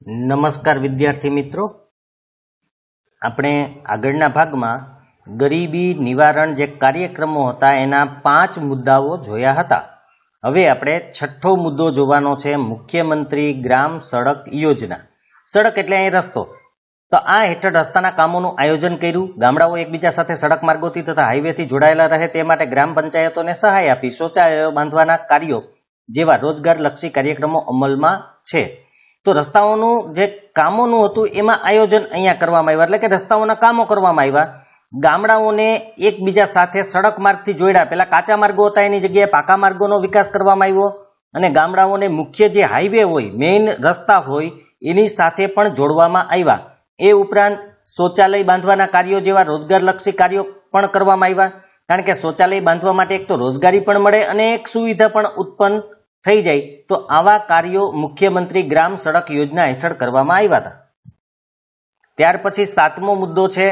નમસ્કાર વિદ્યાર્થી મિત્રો, આપણે આગળના ભાગમાં ગરીબી નિવારણ જે કાર્યક્રમો હતા એના 5 મુદ્દાઓ જોયા હતા. હવે આપણે છઠ્ઠો મુદ્દો જોવાનો છે, મુખ્યમંત્રી ગ્રામ સડક યોજના. સડક એટલે અહીં રસ્તો. તો આ હેઠળ રસ્તાના કામોનું આયોજન કર્યું. ગામડાઓ એકબીજા સાથે સડક માર્ગોથી તથા હાઈવેથી જોડાયેલા રહે તે માટે ગ્રામ પંચાયતોને સહાય આપી શૌચાલયો બાંધવાના કાર્યો જેવા રોજગારલક્ષી કાર્યક્રમો અમલમાં છે. તો રસ્તાઓનું જે કામોનું હતું એમાં આયોજન અહીંયા કરવામાં આવ્યા, એટલે કે રસ્તાઓના કામો કરવામાં આવ્યા. ગામડાઓને એકબીજા સાથે સડક માર્ગથી જોડ્યા. પેલા કાચા માર્ગો હતા એની જગ્યાએ પાકા માર્ગોનો વિકાસ કરવામાં આવ્યો અને ગામડાઓને મુખ્ય જે હાઈવે હોય, મેઇન રસ્તા હોય એની સાથે પણ જોડવામાં આવ્યા. એ ઉપરાંત શૌચાલય બાંધવાના કાર્યો જેવા રોજગારલક્ષી કાર્યો પણ કરવામાં આવ્યા, કારણ કે શૌચાલય બાંધવા માટે એક તો રોજગારી પણ મળે અને એક સુવિધા પણ ઉત્પન્ન થઈ જાય. તો આવા કાર્યો મુખ્યમંત્રી ગ્રામ સડક યોજના હેઠળ કરવામાં આવ્યા હતા. ત્યાર પછી 7મો મુદ્દો છે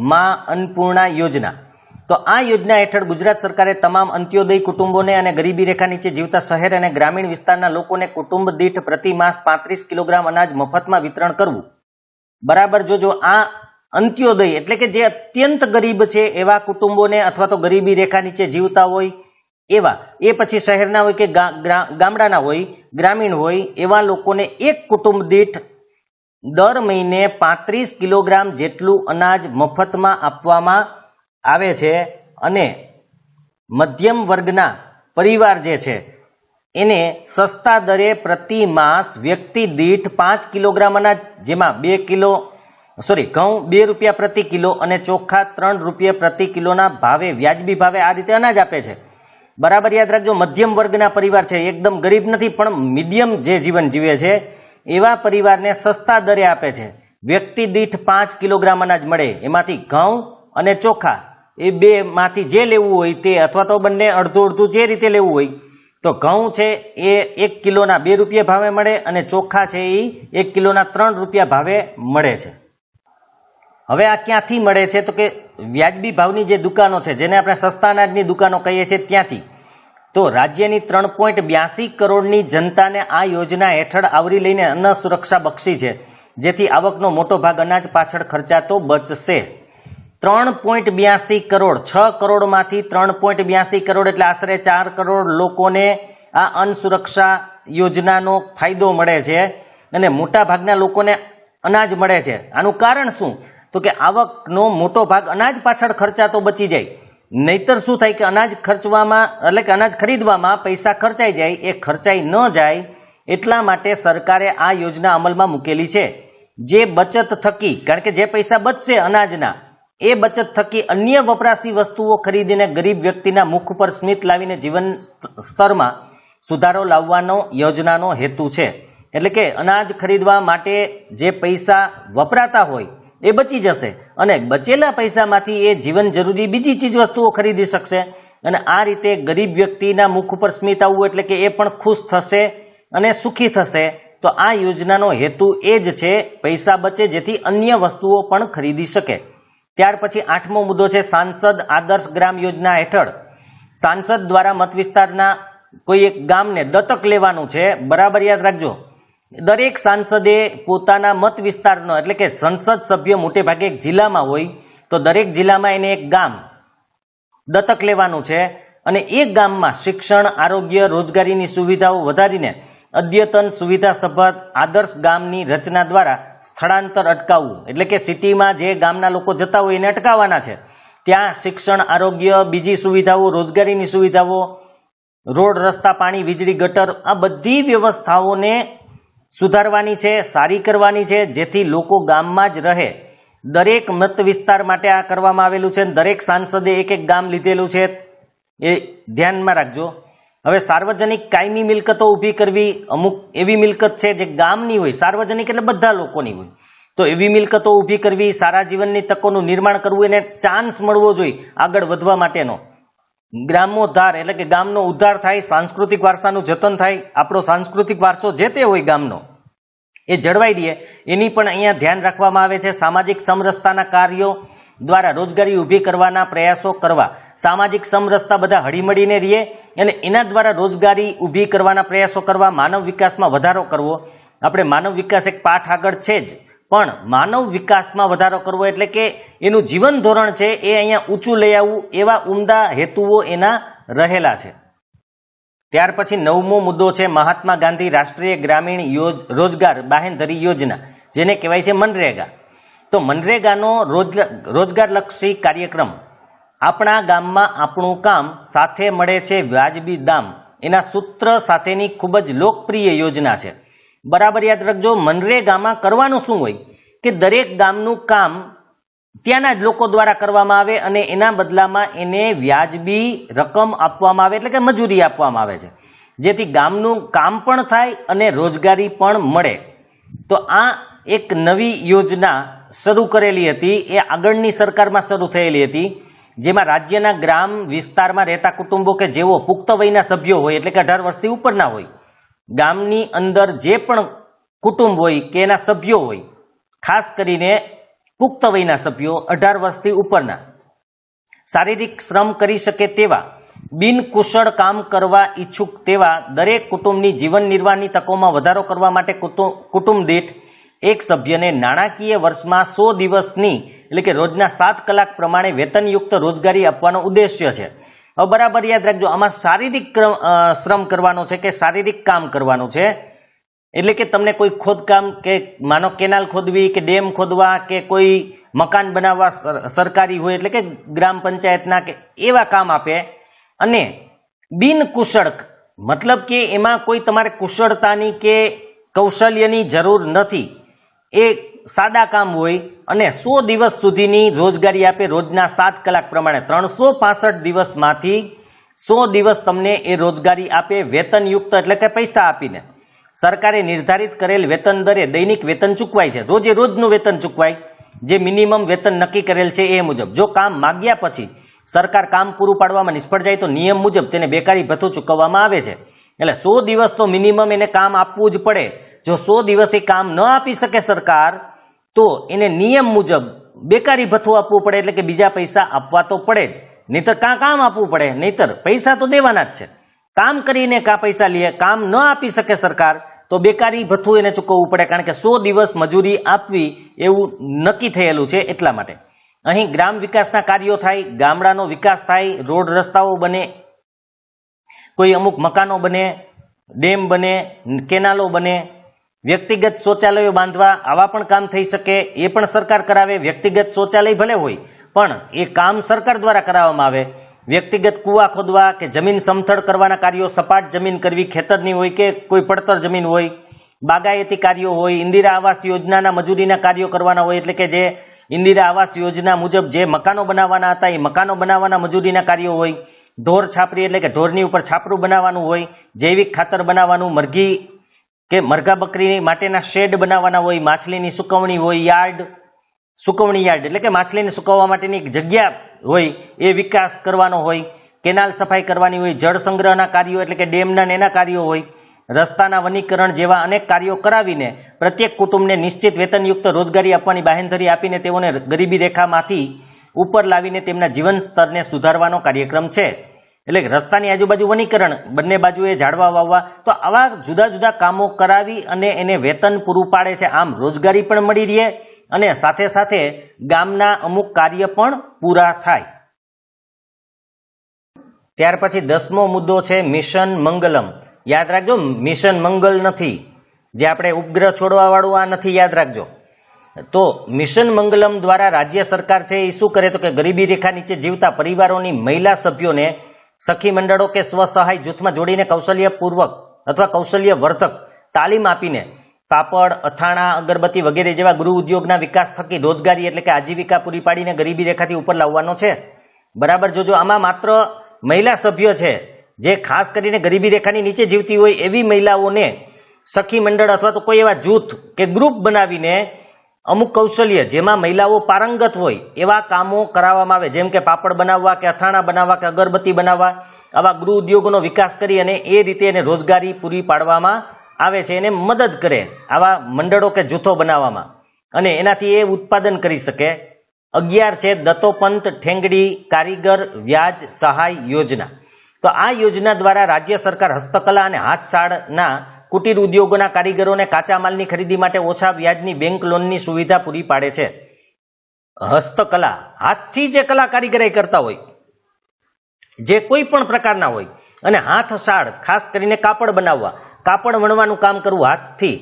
માં અન્નપૂર્ણા યોજના. તો આ યોજના હેઠળ ગુજરાત સરકારે તમામ અંત્યોદય કુટુંબોને અને ગરીબી રેખા નીચે જીવતા શહેર અને ગ્રામીણ વિસ્તારના લોકોને કુટુંબ દીઠ પ્રતિ માસ 35 કિલોગ્રામ અનાજ મફતમાં વિતરણ કરવું. બરાબર જોજો, આ અંત્યોદય એટલે કે જે અત્યંત ગરીબ છે એવા કુટુંબોને અથવા તો ગરીબી રેખા નીચે જીવતા હોય એવા, એ પછી શહેરના હોય કે ગામડાના હોય, ગ્રામીણ હોય, એવા લોકોને એક કુટુંબ દીઠ દર મહિને 35 કિલોગ્રામ જેટલું અનાજ મફતમાં આપવામાં આવે છે. અને મધ્યમ વર્ગના પરિવાર જે છે એને સસ્તા દરે પ્રતિ માસ વ્યક્તિ દીઠ 5 કિલોગ્રામ અનાજ, જેમાં ઘઉં 2 રૂપિયા પ્રતિ કિલો અને ચોખા 3 રૂપિયા પ્રતિ કિલોના ભાવે, વ્યાજબી ભાવે આ રીતે અનાજ આપે છે. બરાબર યાદ રાખજો, મધ્યમ વર્ગના પરિવાર છે, એકદમ ગરીબ નથી પણ મીડિયમ જે જીવન જીવે છે એવા પરિવારને સસ્તા દરે આપે છે. વ્યક્તિ દીઠ 5 કિલોગ્રામ અનાજ મળે, એમાંથી ઘઉં અને ચોખા એ બે માંથી જે લેવું હોય તે, અથવા તો બંને અડધું અડધું જે રીતે લેવું હોય. તો ઘઉં છે એ 1 કિલોના 2 રૂપિયા ભાવે મળે અને ચોખા છે એ 1 કિલોના 3 રૂપિયા ભાવે મળે છે. હવે આ ક્યાંથી મળે છે? તો કે વ્યાજબી ભાવની જે દુકાનો છે, જેને આપણે સસ્તા અનાજની દુકાનો કહીએ છીએ, ત્યાંથી. તો રાજ્યની 3.82 કરોડની જનતાને આ યોજના હેઠળ આવરી લઈને અન્ન સુરક્ષા બક્ષી છે, જેથી આવકનો મોટો ભાગ અનાજ પાછળ ખર્ચાતો બચશે. 3.82 કરોડ, 6 કરોડમાંથી 3.82 કરોડ એટલે આશરે 4 કરોડ લોકોને આ અન્ન સુરક્ષા યોજનાનો ફાયદો મળે છે અને મોટા ભાગના લોકોને અનાજ મળે છે. આનું કારણ શું? તો કે આવકનો મોટો ભાગ અનાજ પાછળ ખર્ચાતો બચી જાય. નહીતર શું થાય કે અનાજ ખર્ચવામાં, એટલે કે અનાજ ખરીદવામાં પૈસા ખર્ચાઈ જાય, એ ખર્ચાઈ ન જાય એટલા માટે સરકારે આ યોજના અમલમાં મૂકેલી છે. જે બચત થકી, કારણ કે જે પૈસા બચશે અનાજના, એ બચત થકી અન્ય વપરાશી વસ્તુઓ ખરીદીને ગરીબ વ્યક્તિના મુખ પર સ્મિત લાવીને જીવન સ્તરમાં સુધારો લાવવાનો યોજનાનો હેતુ છે. એટલે કે અનાજ ખરીદવા માટે જે પૈસા વપરાતા હોય એ બચી જશે અને બચેલા પૈસામાંથી એ જીવન જરૂરી બીજી ચીજ વસ્તુઓ ખરીદી શકશે અને આ રીતે ગરીબ વ્યક્તિના મુખ ઉપર સ્મિત આવવું એટલે કે એ પણ ખુશ થશે અને સુખી થશે. તો આ યોજનાનો હેતુ એ જ છે, પૈસા બચે જેથી અન્ય વસ્તુઓ પણ ખરીદી શકે. ત્યાર પછી 8મો મુદ્દો છે સાંસદ આદર્શ ગ્રામ યોજના હેઠળ સાંસદ દ્વારા મત વિસ્તારના કોઈ એક ગામને દત્તક લેવાનું છે. બરાબર યાદ રાખજો, દરેક સાંસદે પોતાના મત વિસ્તારનો, એટલે કે સંસદ સભ્ય મોટે ભાગે એક જિલ્લામાં હોય તો દરેક જિલ્લામાં એને એક ગામ દત્તક લેવાનું છે અને એ ગામમાં શિક્ષણ, આરોગ્ય, રોજગારીની સુવિધાઓ વધારીને અદ્યતન સુવિધા સભર આદર્શ ગામની રચના દ્વારા સ્થળાંતર અટકાવવું. એટલે કે સિટીમાં જે ગામના લોકો જતા હોય એને અટકાવવાના છે. ત્યાં શિક્ષણ, આરોગ્ય, બીજી સુવિધાઓ, રોજગારીની સુવિધાઓ, રોડ, રસ્તા, પાણી, વીજળી, ગટર, આ બધી વ્યવસ્થાઓને સુધારવાની છે, સારી કરવાની છે, જેથી લોકો ગામમાં જ રહે. દરેક મત વિસ્તાર માટે આ કરવામાં આવેલું છે. દરેક સાંસદે એક એક ગામ લીધેલું છે, એ ધ્યાનમાં રાખજો. હવે સાર્વજનિક કાયમી મિલકતો ઊભી કરવી. અમુક એવી મિલકત છે જે ગામની હોય, સાર્વજનિક એટલે બધા લોકોની હોય, તો એવી મિલકતો ઊભી કરવી. સારા જીવનની તકોનું નિર્માણ કરવું, એને ચાન્સ મળવો જોઈએ આગળ વધવા માટેનો. ગ્રામોદ્ધાર એટલે કે ગામનો ઉદ્ધાર થાય, સાંસ્કૃતિક વારસાનું જતન થાય. આપણો સાંસ્કૃતિક વારસો જે તે હોય ગામનો એ જળવાઈ રહે, એની પણ અહીંયા ધ્યાન રાખવામાં આવે છે. સામાજિક સમરસતાના કાર્યો દ્વારા રોજગારી ઊભી કરવાના પ્રયાસો કરવા. સામાજિક સમરસતા બધા હળીમળીને રહે અને એના દ્વારા રોજગારી ઊભી કરવાના પ્રયાસો કરવા. માનવ વિકાસમાં વધારો કરવો. આપણે માનવ વિકાસ એક પાઠ આગળ છે જ, પણ માનવ વિકાસમાં વધારો કરવો એટલે કે એનું જીવન ધોરણ છે એ અહીંયા ઊંચું લઈ આવવું, એવા ઉમદા હેતુઓ એના રહેલા છે. ત્યાર પછી 9મો મુદ્દો છે મહાત્મા ગાંધી રાષ્ટ્રીય ગ્રામીણ રોજગાર બાહેંધરી યોજના, જેને કહેવાય છે મનરેગા. તો મનરેગાનો રોજગારલક્ષી કાર્યક્રમ, આપણા ગામમાં આપણું કામ, સાથે મળે છે વ્યાજબી દામ, એના સૂત્ર સાથેની ખૂબ જ લોકપ્રિય યોજના છે. બરાબર યાદ રાખજો, મનરેગામાં કરવાનું શું હોય કે દરેક ગામનું કામ ત્યાંના જ લોકો દ્વારા કરવામાં આવે અને એના બદલામાં એને વ્યાજબી રકમ આપવામાં આવે, એટલે કે મજૂરી આપવામાં આવે છે, જેથી ગામનું કામ પણ થાય અને રોજગારી પણ મળે. તો આ એક નવી યોજના શરૂ કરેલી હતી, એ આગળની સરકારમાં શરૂ થયેલી હતી, જેમાં રાજ્યના ગ્રામ વિસ્તારમાં રહેતા કુટુંબો કે જેઓ પુખ્ત વયના સભ્યો હોય, એટલે કે 18 વર્ષથી ઉપરના હોય, ગામની અંદર જે પણ કુટુંબ હોય કે એના સભ્યો હોય, ખાસ કરીને પુખ્ત વયના સભ્યો 18 વર્ષથી ઉપરના, શારીરિક શ્રમ કરી શકે તેવા, બિનકુશળ કામ કરવા ઈચ્છુક તેવા દરેક કુટુંબની જીવન નિર્વાહની તકોમાં વધારો કરવા માટે કુટુંબ દીઠ એક સભ્યને નાણાકીય વર્ષમાં 100 દિવસની, એટલે કે રોજના 7 કલાક પ્રમાણે વેતનયુક્ત રોજગારી આપવાનો ઉદ્દેશ્ય છે. હવે બરાબર યાદ રાખજો, આમાં શારીરિક શ્રમ કરવાનો છે કે શારીરિક કામ કરવાનું છે, એટલે કે તમને કોઈ ખોદકામ કે માનો કેનાલ ખોદવી કે ડેમ ખોદવા કે કોઈ મકાન બનાવવા સરકારી હોય, એટલે કે ગ્રામ પંચાયતના કે એવા કામ આપે. અને બિનકુશળ મતલબ કે એમાં કોઈ તમારે કુશળતાની કે કૌશલ્યની જરૂર નથી, એ સાદા કામ હોય અને 100 દિવસ સુધીની રોજગારી આપે, રોજના 7 કલાક પ્રમાણે 365 દિવસમાંથી 100 દિવસ તમને એ રોજગારી આપે વેતનયુક્ત, એટલે કે પૈસા આપીને. સરકારે નિર્ધારિત કરેલ વેતન દરે દૈનિક વેતન ચૂકવાય છે, રોજે રોજનું વેતન ચૂકવાય, જે મિનિમમ વેતન નક્કી કરેલ છે એ મુજબ. જો કામ માગ્યા પછી સરકાર કામ પૂરું પાડવામાં નિષ્ફળ જાય તો નિયમ મુજબ તેને બેકારી ભથ્થું ચૂકવવામાં આવે છે. એટલે 100 દિવસ તો મિનિમમ એને કામ આપવું જ પડે. જો 100 દિવસ એ કામ ન આપી શકે સરકાર, તો એને નિયમ મુજબ બેકારી ભથ્થું આપવું પડે, એટલે કે બીજા પૈસા આપવા તો પડે જ, નહીતર કામ આપવું પડે, નહીતર પૈસા તો દેવાના જ છે. કામ કરીને પૈસા લે, કામ ન આપી શકે સરકાર તો બેકારી ભથ્થું એને ચૂકવવું પડે, કારણ કે 100 દિવસ મજૂરી આપવી એવું નક્કી થયેલું છે. એટલા માટે અહીં ગ્રામ વિકાસના કાર્યો થાય, ગામડાનો વિકાસ થાય, રોડ રસ્તાઓ બને, કોઈ અમુક મકાનો બને, ડેમ બને, કેનાલો બને, વ્યક્તિગત શૌચાલયો બાંધવા, આવા પણ કામ થઈ શકે, એ પણ સરકાર કરાવે. વ્યક્તિગત શૌચાલય ભલે હોય પણ એ કામ સરકાર દ્વારા કરાવવામાં આવે. વ્યક્તિગત કુવા ખોદવા કે જમીન સમથળ કરવાના કાર્યો, સપાટ જમીન કરવી, ખેતરની હોય કે કોઈ પડતર જમીન હોય, બાગાયતી કાર્યો હોય, ઇન્દિરા આવાસ યોજનાના મજૂરીના કાર્યો કરવાના હોય, એટલે કે જે ઇન્દિરા આવાસ યોજના મુજબ જે મકાનો બનાવવાના હતા એ મકાનો બનાવવાના મજૂરીના કાર્યો હોય, ઢોર છાપરી એટલે કે ઢોરની ઉપર છાપરું બનાવવાનું હોય, જૈવિક ખાતર બનાવવાનું, મરઘી કે મરઘા બકરી માટેના શેડ બનાવવાના હોય, માછલીની સુકવણી હોય, યાર્ડ, સુકવણી યાર્ડ એટલે કે માછલીને સુકવવા માટેની એક જગ્યા હોય, એ વિકાસ કરવાનો હોય, કેનાલ સફાઈ કરવાની હોય, જળ સંગ્રહના કાર્યો એટલે કે ડેમના એના કાર્યો હોય, રસ્તાના વનીકરણ જેવા અનેક કાર્યો કરાવીને પ્રત્યેક કુટુંબને નિશ્ચિત વેતનયુક્ત રોજગારી આપવાની બાહેંધરી આપીને તેઓને ગરીબી રેખામાંથી ઉપર લાવીને તેમના જીવન સ્તરને સુધારવાનો કાર્યક્રમ છે. એટલે રસ્તાની આજુબાજુ વનીકરણ, બંને બાજુએ ઝાડવા વાવવા, તો આવા જુદા જુદા કામો કરાવી અને એને વેતન પૂરું પાડે છે. આમ રોજગારી પણ મળી રહે અને સાથે સાથે ગામના અમુક કાર્ય પણ પૂરા થાય. ત્યાર પછી 10મો મુદ્દો છે મિશન મંગલમ. યાદ રાખજો, મિશન મંગલ નથી, જે આપણે ઉપગ્રહ છોડવા વાળું આ નથી, યાદ રાખજો. તો મિશન મંગલમ દ્વારા રાજ્ય સરકાર છે એ શું કરે તો કે ગરીબી રેખા નીચે જીવતા પરિવારોની મહિલા સભ્યોને સખી મંડળો કે સ્વસહાય જૂથમાં જોડીને કૌશલ્યપૂર્વક અથવા કૌશલ્યવર્ધક તાલીમ આપીને પાપડ, અથાણા, અગરબત્તી વગેરે જેવા ગૃહ ઉદ્યોગના વિકાસ થકી રોજગારી એટલે કે આજીવિકા પૂરી પાડીને ગરીબી રેખાથી ઉપર લાવવાનો છે. બરાબર જોજો, આમાં માત્ર મહિલા સભ્ય છે જે ખાસ કરીને ગરીબી રેખાની નીચે જીવતી હોય એવી મહિલાઓને સખી મંડળ અથવા તો કોઈ એવા જૂથ કે ગ્રુપ બનાવીને અમુક કૌશલ્ય જેમાં મહિલાઓ પારંગત હોય એવા કામો કરાવવામાં આવે, જેમ કે પાપડ બનાવવા કે અથાણા બનાવવા કે અગરબત્તી બનાવવા, આવા ગૃહ ઉદ્યોગોનો વિકાસ કરી અને એ રીતે એને રોજગારી પૂરી પાડવામાં આવે છે, એને મદદ કરે આવા મંડળો કે જૂથો બનાવવામાં, અને એનાથી એ ઉત્પાદન કરી શકે. 11 છે દત્તોપંત ઠેંગડી કારીગર વ્યાજ સહાય યોજના. તો આ યોજના દ્વારા રાજ્ય સરકાર હસ્તકલા અને હાથશાળના કુટીર ઉદ્યોગોના કારીગરોને કાચા માલની ખરીદી માટે ઓછા વ્યાજની બેંક લોનની સુવિધા પૂરી પાડે છે. હસ્તકલા, હાથથી જે કલા કારીગરી કરતા હોય, જે કોઈ પણ પ્રકારના હોય, અને હાથ શાળ, ખાસ કરીને કાપડ બનાવવા, કાપડ વણવાનું કામ કરવું હાથથી,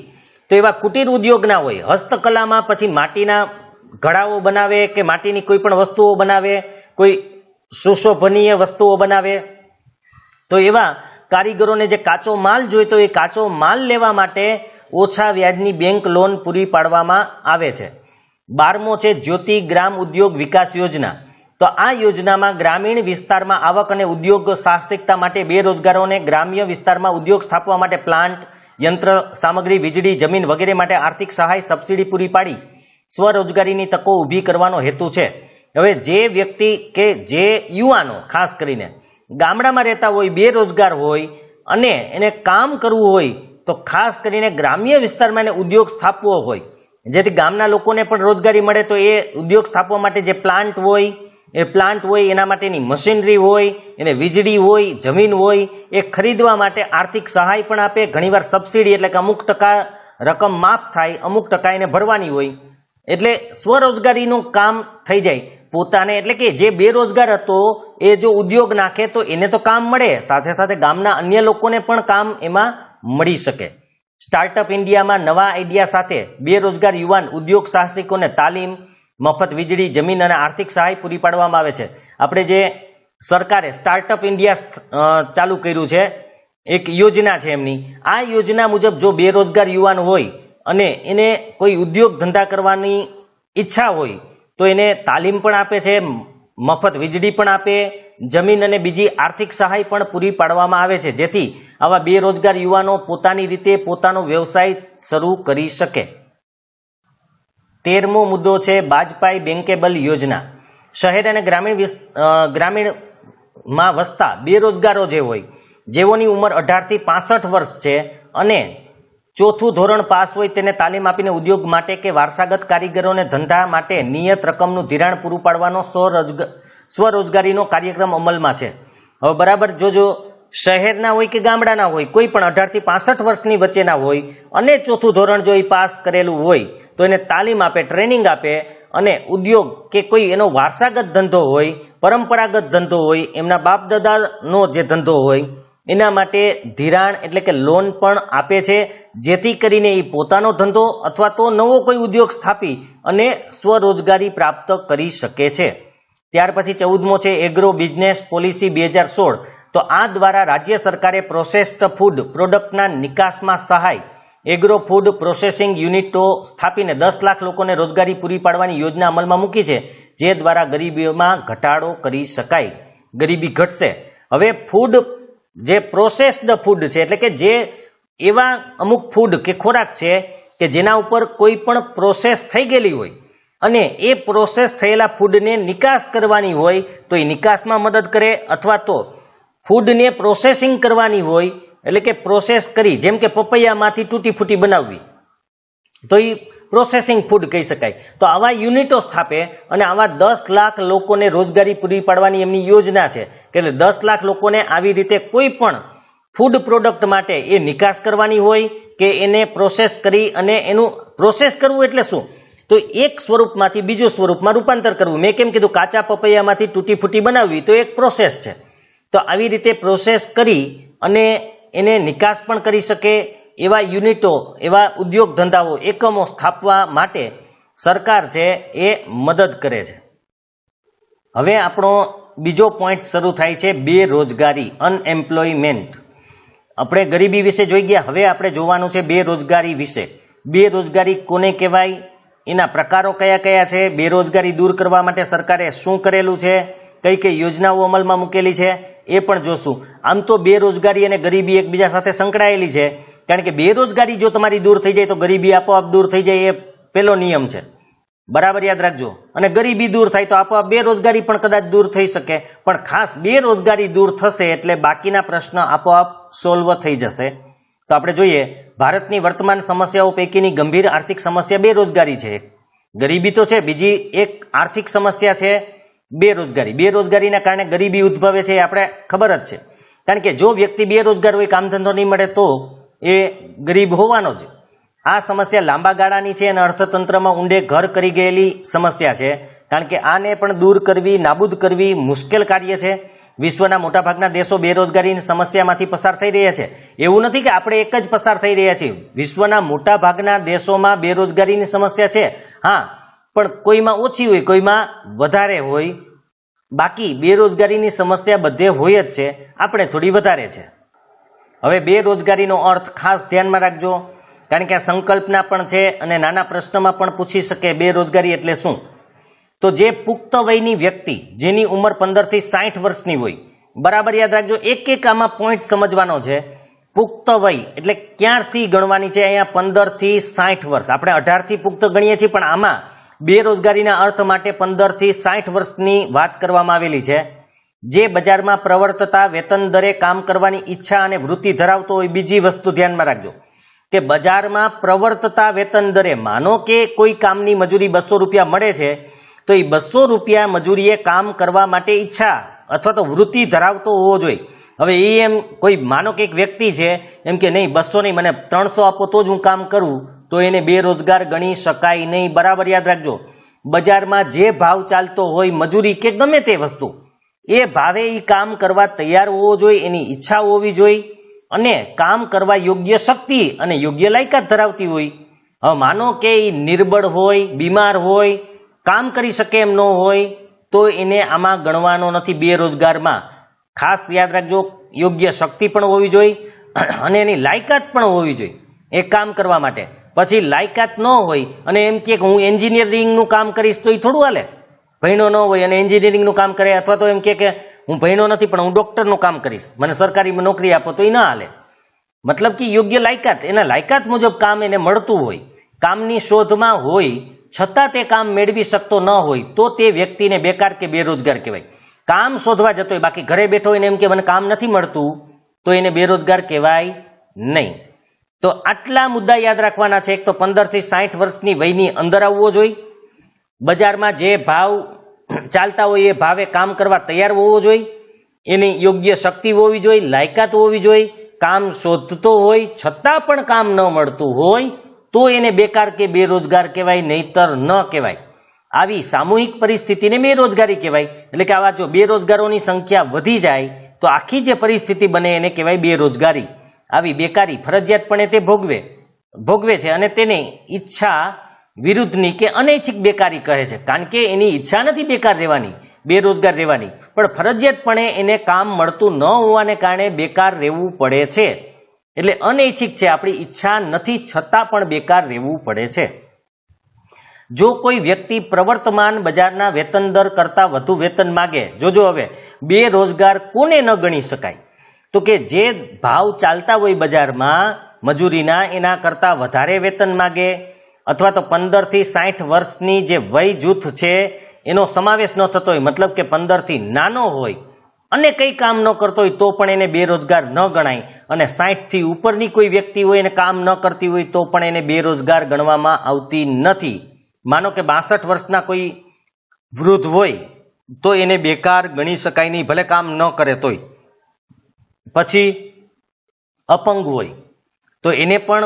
તો એવા કુટીર ઉદ્યોગના હોય. હસ્તકલામાં પછી માટીના ઘડાઓ બનાવે કે માટીની કોઈ પણ વસ્તુઓ બનાવે, કોઈ સુશોભનીય વસ્તુઓ બનાવે, તો એવા કારીગરોને જે કાચો માલ જોઈતો એ કાચો માલ લેવા માટે ઓછા વ્યાજની બેંક લોન પૂરી પાડવામાં આવે છે. 12મો છે જ્યોતિ ગ્રામ ઉદ્યોગ વિકાસ યોજના. તો આ યોજનામાં ગ્રામીણ વિસ્તારમાં આવક અને ઉદ્યોગ સાહસિકતા માટે બેરોજગારોને ગ્રામ્ય વિસ્તારમાં ઉદ્યોગ સ્થાપવા માટે પ્લાન્ટ, યંત્ર સામગ્રી, વીજળી, જમીન વગેરે માટે આર્થિક સહાય, સબસિડી પૂરી પાડી સ્વરોજગારીની તકો ઊભી કરવાનો હેતુ છે. હવે જે વ્યક્તિ કે જે યુવાનો ખાસ કરીને ગામડામાં રહેતા હોય, બેરોજગાર હોય અને એને કામ કરવું હોય, તો ખાસ કરીને ગ્રામ્ય વિસ્તારમાં એને ઉદ્યોગ સ્થાપવો હોય, જેથી ગામના લોકોને પણ રોજગારી મળે, તો એ ઉદ્યોગ સ્થાપવા માટે જે પ્લાન્ટ હોય, એ પ્લાન્ટ હોય, એના માટેની મશીનરી હોય, એને વીજળી હોય, જમીન હોય, એ ખરીદવા માટે આર્થિક સહાય પણ આપે. ઘણીવાર સબસિડી એટલે કે અમુક ટકા રકમ માફ થાય, અમુક ટકા એને ભરવાની હોય, એટલે સ્વરોજગારીનું કામ થઈ જાય પોતાને. એટલે કે જે બેરોજગાર હતો એ જો ઉદ્યોગ નાખે તો એને તો કામ મળે, સાથે સાથે ગામના અન્ય લોકોને પણ કામ એમાં મળી શકે. સ્ટાર્ટઅપ ઇન્ડિયામાં નવા આઈડિયા સાથે બેરોજગાર યુવાન ઉદ્યોગ સાહસિકોને તાલીમ, મફત વીજળી, જમીન અને આર્થિક સહાય પૂરી પાડવામાં આવે છે. આપણે જે સરકારે સ્ટાર્ટઅપ ઇન્ડિયા ચાલુ કર્યું છે, એક યોજના છે એમની, આ યોજના મુજબ જો બેરોજગાર યુવાન હોય અને એને કોઈ ઉદ્યોગ ધંધા કરવાની ઈચ્છા હોય તો એને તાલીમ પણ આપે છે, મફત વીજળી પણ આપે, જમીન અને બીજી આર્થિક સહાય પણ પૂરી પાડવામાં આવે છે, જેથી આવા બેરોજગાર યુવાનો પોતાની રીતે પોતાનો વ્યવસાય શરૂ કરી શકે. 13મો મુદ્દો છે બાજપાઈ બેંકેબલ યોજના. શહેર અને ગ્રામીણમાં વસતા બેરોજગારો જે હોય, જેઓની ઉંમર 18 થી 65 વર્ષ છે અને 4થું ધોરણ પાસ હોય, તેને તાલીમ આપીને ઉદ્યોગ માટે કે વારસાગત કારીગરોને ધંધા માટે નિયત રકમનું ધિરાણ પૂરું પાડવાનો સ્વરોજગારીનો કાર્યક્રમ અમલમાં છે. હવે બરાબર જોજો, શહેરના હોય કે ગામડાના હોય, કોઈ પણ 18 થી 65 વર્ષની વચ્ચેના હોય અને 4થું ધોરણ જો એ પાસ કરેલું હોય તો એને તાલીમ આપે, ટ્રેનિંગ આપે, અને ઉદ્યોગ કે કોઈ એનો વારસાગત ધંધો હોય, પરંપરાગત ધંધો હોય, એમના બાપ દાદાનો જે ધંધો હોય એના માટે ધિરાણ એટલે કે લોન પણ આપે છે, જેથી કરીને એ પોતાનો ધંધો અથવા તો નવો કોઈ ઉદ્યોગ સ્થાપી અને સ્વરોજગારી પ્રાપ્ત કરી શકે છે. ત્યાર પછી 14મો છે એગ્રો બિઝનેસ પોલિસી 2016. તો આ દ્વારા રાજ્ય સરકારે પ્રોસેસ્ડ ફૂડ પ્રોડક્ટના નિકાસમાં સહાય, એગ્રો ફૂડ પ્રોસેસિંગ યુનિટો સ્થાપીને 10 લાખ લોકોને રોજગારી પૂરી પાડવાની યોજના અમલમાં મૂકી છે, જે દ્વારા ગરીબીમાં ઘટાડો કરી શકાય, ગરીબી ઘટશે. હવે ફૂડ જે પ્રોસેસ્ડ ફૂડ છે, એટલે કે જે એવા અમુક ફૂડ કે ખોરાક છે કે જેના ઉપર કોઈ પણ પ્રોસેસ થઈ ગયેલી હોય અને એ પ્રોસેસ થયેલા ફૂડને નિકાસ કરવાની હોય તો એ નિકાસમાં મદદ કરે, અથવા તો ફૂડને પ્રોસેસિંગ કરવાની હોય એટલે કે પ્રોસેસ કરી, જેમ કે પપૈયામાંથી તૂટી ફૂટી બનાવવી, તો એ પ્રોસેસિંગ ફૂડ કહી શકાય. તો આવા યુનિટો સ્થાપે અને આવા 10 લાખ લોકોને રોજગારી પૂરી પાડવાની એમની યોજના છે કે 10 લાખ લોકોને આવી રીતે કોઈ પણ ફૂડ પ્રોડક્ટ માટે એ નિકાસ કરવાની હોય કે એને પ્રોસેસ કરી, અને એનું પ્રોસેસ કરવું એટલે શું, તો એક સ્વરૂપમાંથી બીજું સ્વરૂપમાં રૂપાંતર કરવું. મેં કેમ કીધું, કાચા પપૈયામાંથી તૂટી ફૂટી બનાવવી તો એક પ્રોસેસ છે. તો આવી રીતે પ્રોસેસ કરી અને એને નિકાસ પણ કરી શકે એવા યુનિટો, એવા ઉદ્યોગ ધંધાઓ, એકમો સ્થાપવા માટે સરકાર છે એ મદદ કરે છે. હવે આપણો બીજો પોઈન્ટ શરૂ થાય છે બેરોજગારી, અનએમ્પ્લોયમેન્ટ. આપણે ગરીબી વિશે જોઈ ગયા, હવે આપણે જોવાનું છે બેરોજગારી વિશે. બેરોજગારી કોને કહેવાય, એના પ્રકારો કયા કયા છે, બેરોજગારી દૂર કરવા માટે સરકારે શું કરેલું છે, કઈ કઈ યોજનાઓ અમલમાં મૂકેલી છે એ પણ જોશું. આમ તો બેરોજગારી અને ગરીબી એકબીજા સાથે સંકળાયેલી છે, કારણ કે બેરોજગારી જો તમારી દૂર થઈ જાય તો ગરીબી આપોઆપ દૂર થઈ જાય, એ પેલો નિયમ છે, બરાબર યાદ રાખજો. અને ગરીબી દૂર થાય તો આપોઆપ બેરોજગારી પણ કદાચ દૂર થઈ શકે, પણ ખાસ બેરોજગારી દૂર થશે એટલે બાકીના પ્રશ્ન આપોઆપ સોલ્વ થઈ જશે. તો આપણે જોઈએ, ભારતની વર્તમાન સમસ્યાઓ પૈકીની ગંભીર આર્થિક સમસ્યા બેરોજગારી છે. ગરીબી તો છે, બીજી એક આર્થિક સમસ્યા છે બેરોજગારી. બેરોજગારીના કારણે ગરીબી ઉદ્ભવે છે, એ આપણે ખબર જ છે. કારણ કે જો વ્યક્તિ બેરોજગાર હોય, કામ ધંધો નહીં મળે તો એ ગરીબ હોવાનો જ. આ સમસ્યા લાંબા ગાળાની છે અને અર્થતંત્રમાં ઊંડે ઘર કરી ગયેલી સમસ્યા છે, કારણ કે આને પણ દૂર કરવી, નાબૂદ કરવી મુશ્કેલ કાર્ય છે. વિશ્વના મોટાભાગના દેશો બેરોજગારીની સમસ્યામાંથી પસાર થઈ રહ્યા છે. એવું નથી કે આપણે એક જ પસાર થઈ રહ્યા છીએ. વિશ્વના મોટાભાગના દેશોમાં બેરોજગારીની સમસ્યા છે, હા, પણ કોઈમાં ઓછી હોય, કોઈમાં વધારે હોય. બાકી બેરોજગારીની સમસ્યા બધે હોય જ છે, આપણે થોડી વધારે છે. હવે બેરોજગારીનો અર્થ ખાસ ધ્યાનમાં રાખજો, કારણ કે આ સંકલ્પના પણ છે અને નાના પ્રશ્નમાં પણ પૂછી શકે બેરોજગારી એટલે શું. તો જે પુખ્ત વયની વ્યક્તિ જેની ઉંમર 15 થી 60 વર્ષની હોય, બરાબર યાદ રાખજો, એક આમાં પોઈન્ટ સમજવાનો છે. પુખ્ત વય એટલે ક્યારથી ગણવાની છે? અહીંયા 15 થી 60 વર્ષ. આપણે 18 થી પુખ્ત ગણીએ છીએ, પણ આમાં બેરોજગારીના અર્થ માટે 15 થી 60 વર્ષની વાત કરવામાં આવેલી છે. જે બજારમાં પ્રવર્તતા વેતન દરે કામ કરવાની ઈચ્છા અને વૃત્તિ ધરાવતો હોય. બીજી વસ્તુ ધ્યાનમાં રાખજો કે બજારમાં પ્રવર્તતા વેતન દરે, માનો કે કોઈ કામની મજૂરી 200 રૂપિયા મળે છે, તો એ 200 રૂપિયા મજૂરીએ કામ કરવા માટે ઈચ્છા અથવા તો વૃત્તિ ધરાવતો હોવો જોઈએ. હવે એ એમ કોઈ માનો કે એક વ્યક્તિ છે એમ કે નહીં 200 નહીં, મને 300 આપો તો જ હું કામ કરું, તો એને બેરોજગાર ગણી શકાય નહીં. બરાબર યાદ રાખજો, બજારમાં જે ભાવ ચાલતો હોય મજૂરી કે ગમે તે વસ્તુ, એ ભાવે એ કામ કરવા તૈયાર હોવો જોઈએ, એની ઈચ્છા હોવી જોઈએ અને કામ કરવા યોગ્ય શક્તિ અને યોગ્ય લાયકાત ધરાવતી હોય. હવે માનો કે એ નિર્બળ હોય, બીમાર હોય, કામ કરી શકે એમ ન હોય, તો એને આમાં ગણવાનો નથી બેરોજગારમાં. ખાસ યાદ રાખજો, યોગ્ય શક્તિ પણ હોવી જોઈએ અને એની લાયકાત પણ હોવી જોઈએ એ કામ કરવા માટે. પછી લાયકાત ન હોય અને એમ કે હું એન્જિનિયરિંગનું કામ કરીશ, તો એ થોડું હાલે. ભણ્યો ન હોય અને એન્જિનિયરિંગનું કામ કરે, અથવા તો એમ કે હું ભણ્યો નથી પણ હું ડોક્ટરનું કામ કરીશ, મને સરકારી નોકરી આપો, તો એ ના હાલે. મતલબ કે યોગ્ય લાયકાત, એના લાયકાત મુજબ કામ એને મળતું હોય, કામની શોધમાં હોય, છતાં તે કામ મેળવી શકતો ન હોય, તો તે વ્યક્તિને બેકાર કે બેરોજગાર કહેવાય. કામ શોધવા જતો હોય, બાકી ઘરે બેઠો હોય ને એમ કે મને કામ નથી મળતું, તો એને બેરોજગાર કહેવાય નહીં. તો આટલા મુદ્દા યાદ રાખવાના છે. એક તો 15 થી 60 વર્ષની વયની અંદર આવવો જોઈએ, બજારમાં જે ભાવ ચાલતા હોય એ ભાવે કામ કરવા તૈયાર હોવો જોઈએ, એની યોગ્ય શક્તિ હોવી જોઈએ, લાયકાત હોવી જોઈએ. કામ શોધતો હોય છતાં પણ કામ ન મળતું હોય, તો એને બેકાર કે બેરોજગાર કહેવાય, નહીતર ન કહેવાય. આવી સામૂહિક પરિસ્થિતિને બેરોજગારી કહેવાય. એટલે કે આવા જો બેરોજગારોની સંખ્યા વધી જાય તો આખી જે પરિસ્થિતિ બને એને કહેવાય બેરોજગારી. આવી બેકારી ફરજિયાતપણે તે ભોગવે છે અને તેને ઈચ્છા વિરુદ્ધની કે અનૈચ્છિક બેકારી કહે છે. કારણ કે એની ઈચ્છા નથી બેકાર રહેવાની, બેરોજગાર રહેવાની, પણ ફરજિયાતપણે એને કામ મળતું ન હોવાને કારણે બેકાર રહેવું પડે છે. એટલે અનૈચ્છિક છે, આપણી ઈચ્છા નથી છતાં પણ બેકાર રહેવું પડે છે. જો કોઈ વ્યક્તિ પ્રવર્તમાન બજારના વેતન દર કરતા વધુ વેતન માગે, જોજો હવે બેરોજગાર કોને ન ગણી શકાય? તો કે જે ભાવ ચાલતા હોય બજારમાં મજૂરીના એના કરતા વધારે વેતન માગે, અથવા તો 15 થી 60 વર્ષની જે વય જૂથ છે એનો સમાવેશ ન થતો હોય, મતલબ કે 15 થી નાનો હોય અને કંઈ કામ ન કરતો હોય, તો પણ એને બેરોજગાર ન ગણાય. અને 60 થી ઉપરની કોઈ વ્યક્તિ હોય અને કામ ન કરતી હોય, તો પણ એને બેરોજગાર ગણવામાં આવતી નથી. માનો કે 62 વર્ષના કોઈ વૃદ્ધ હોય, તો એને બેકાર ગણી શકાય નહીં, ભલે કામ ન કરે તોય. પછી અપંગ હોય તો એને પણ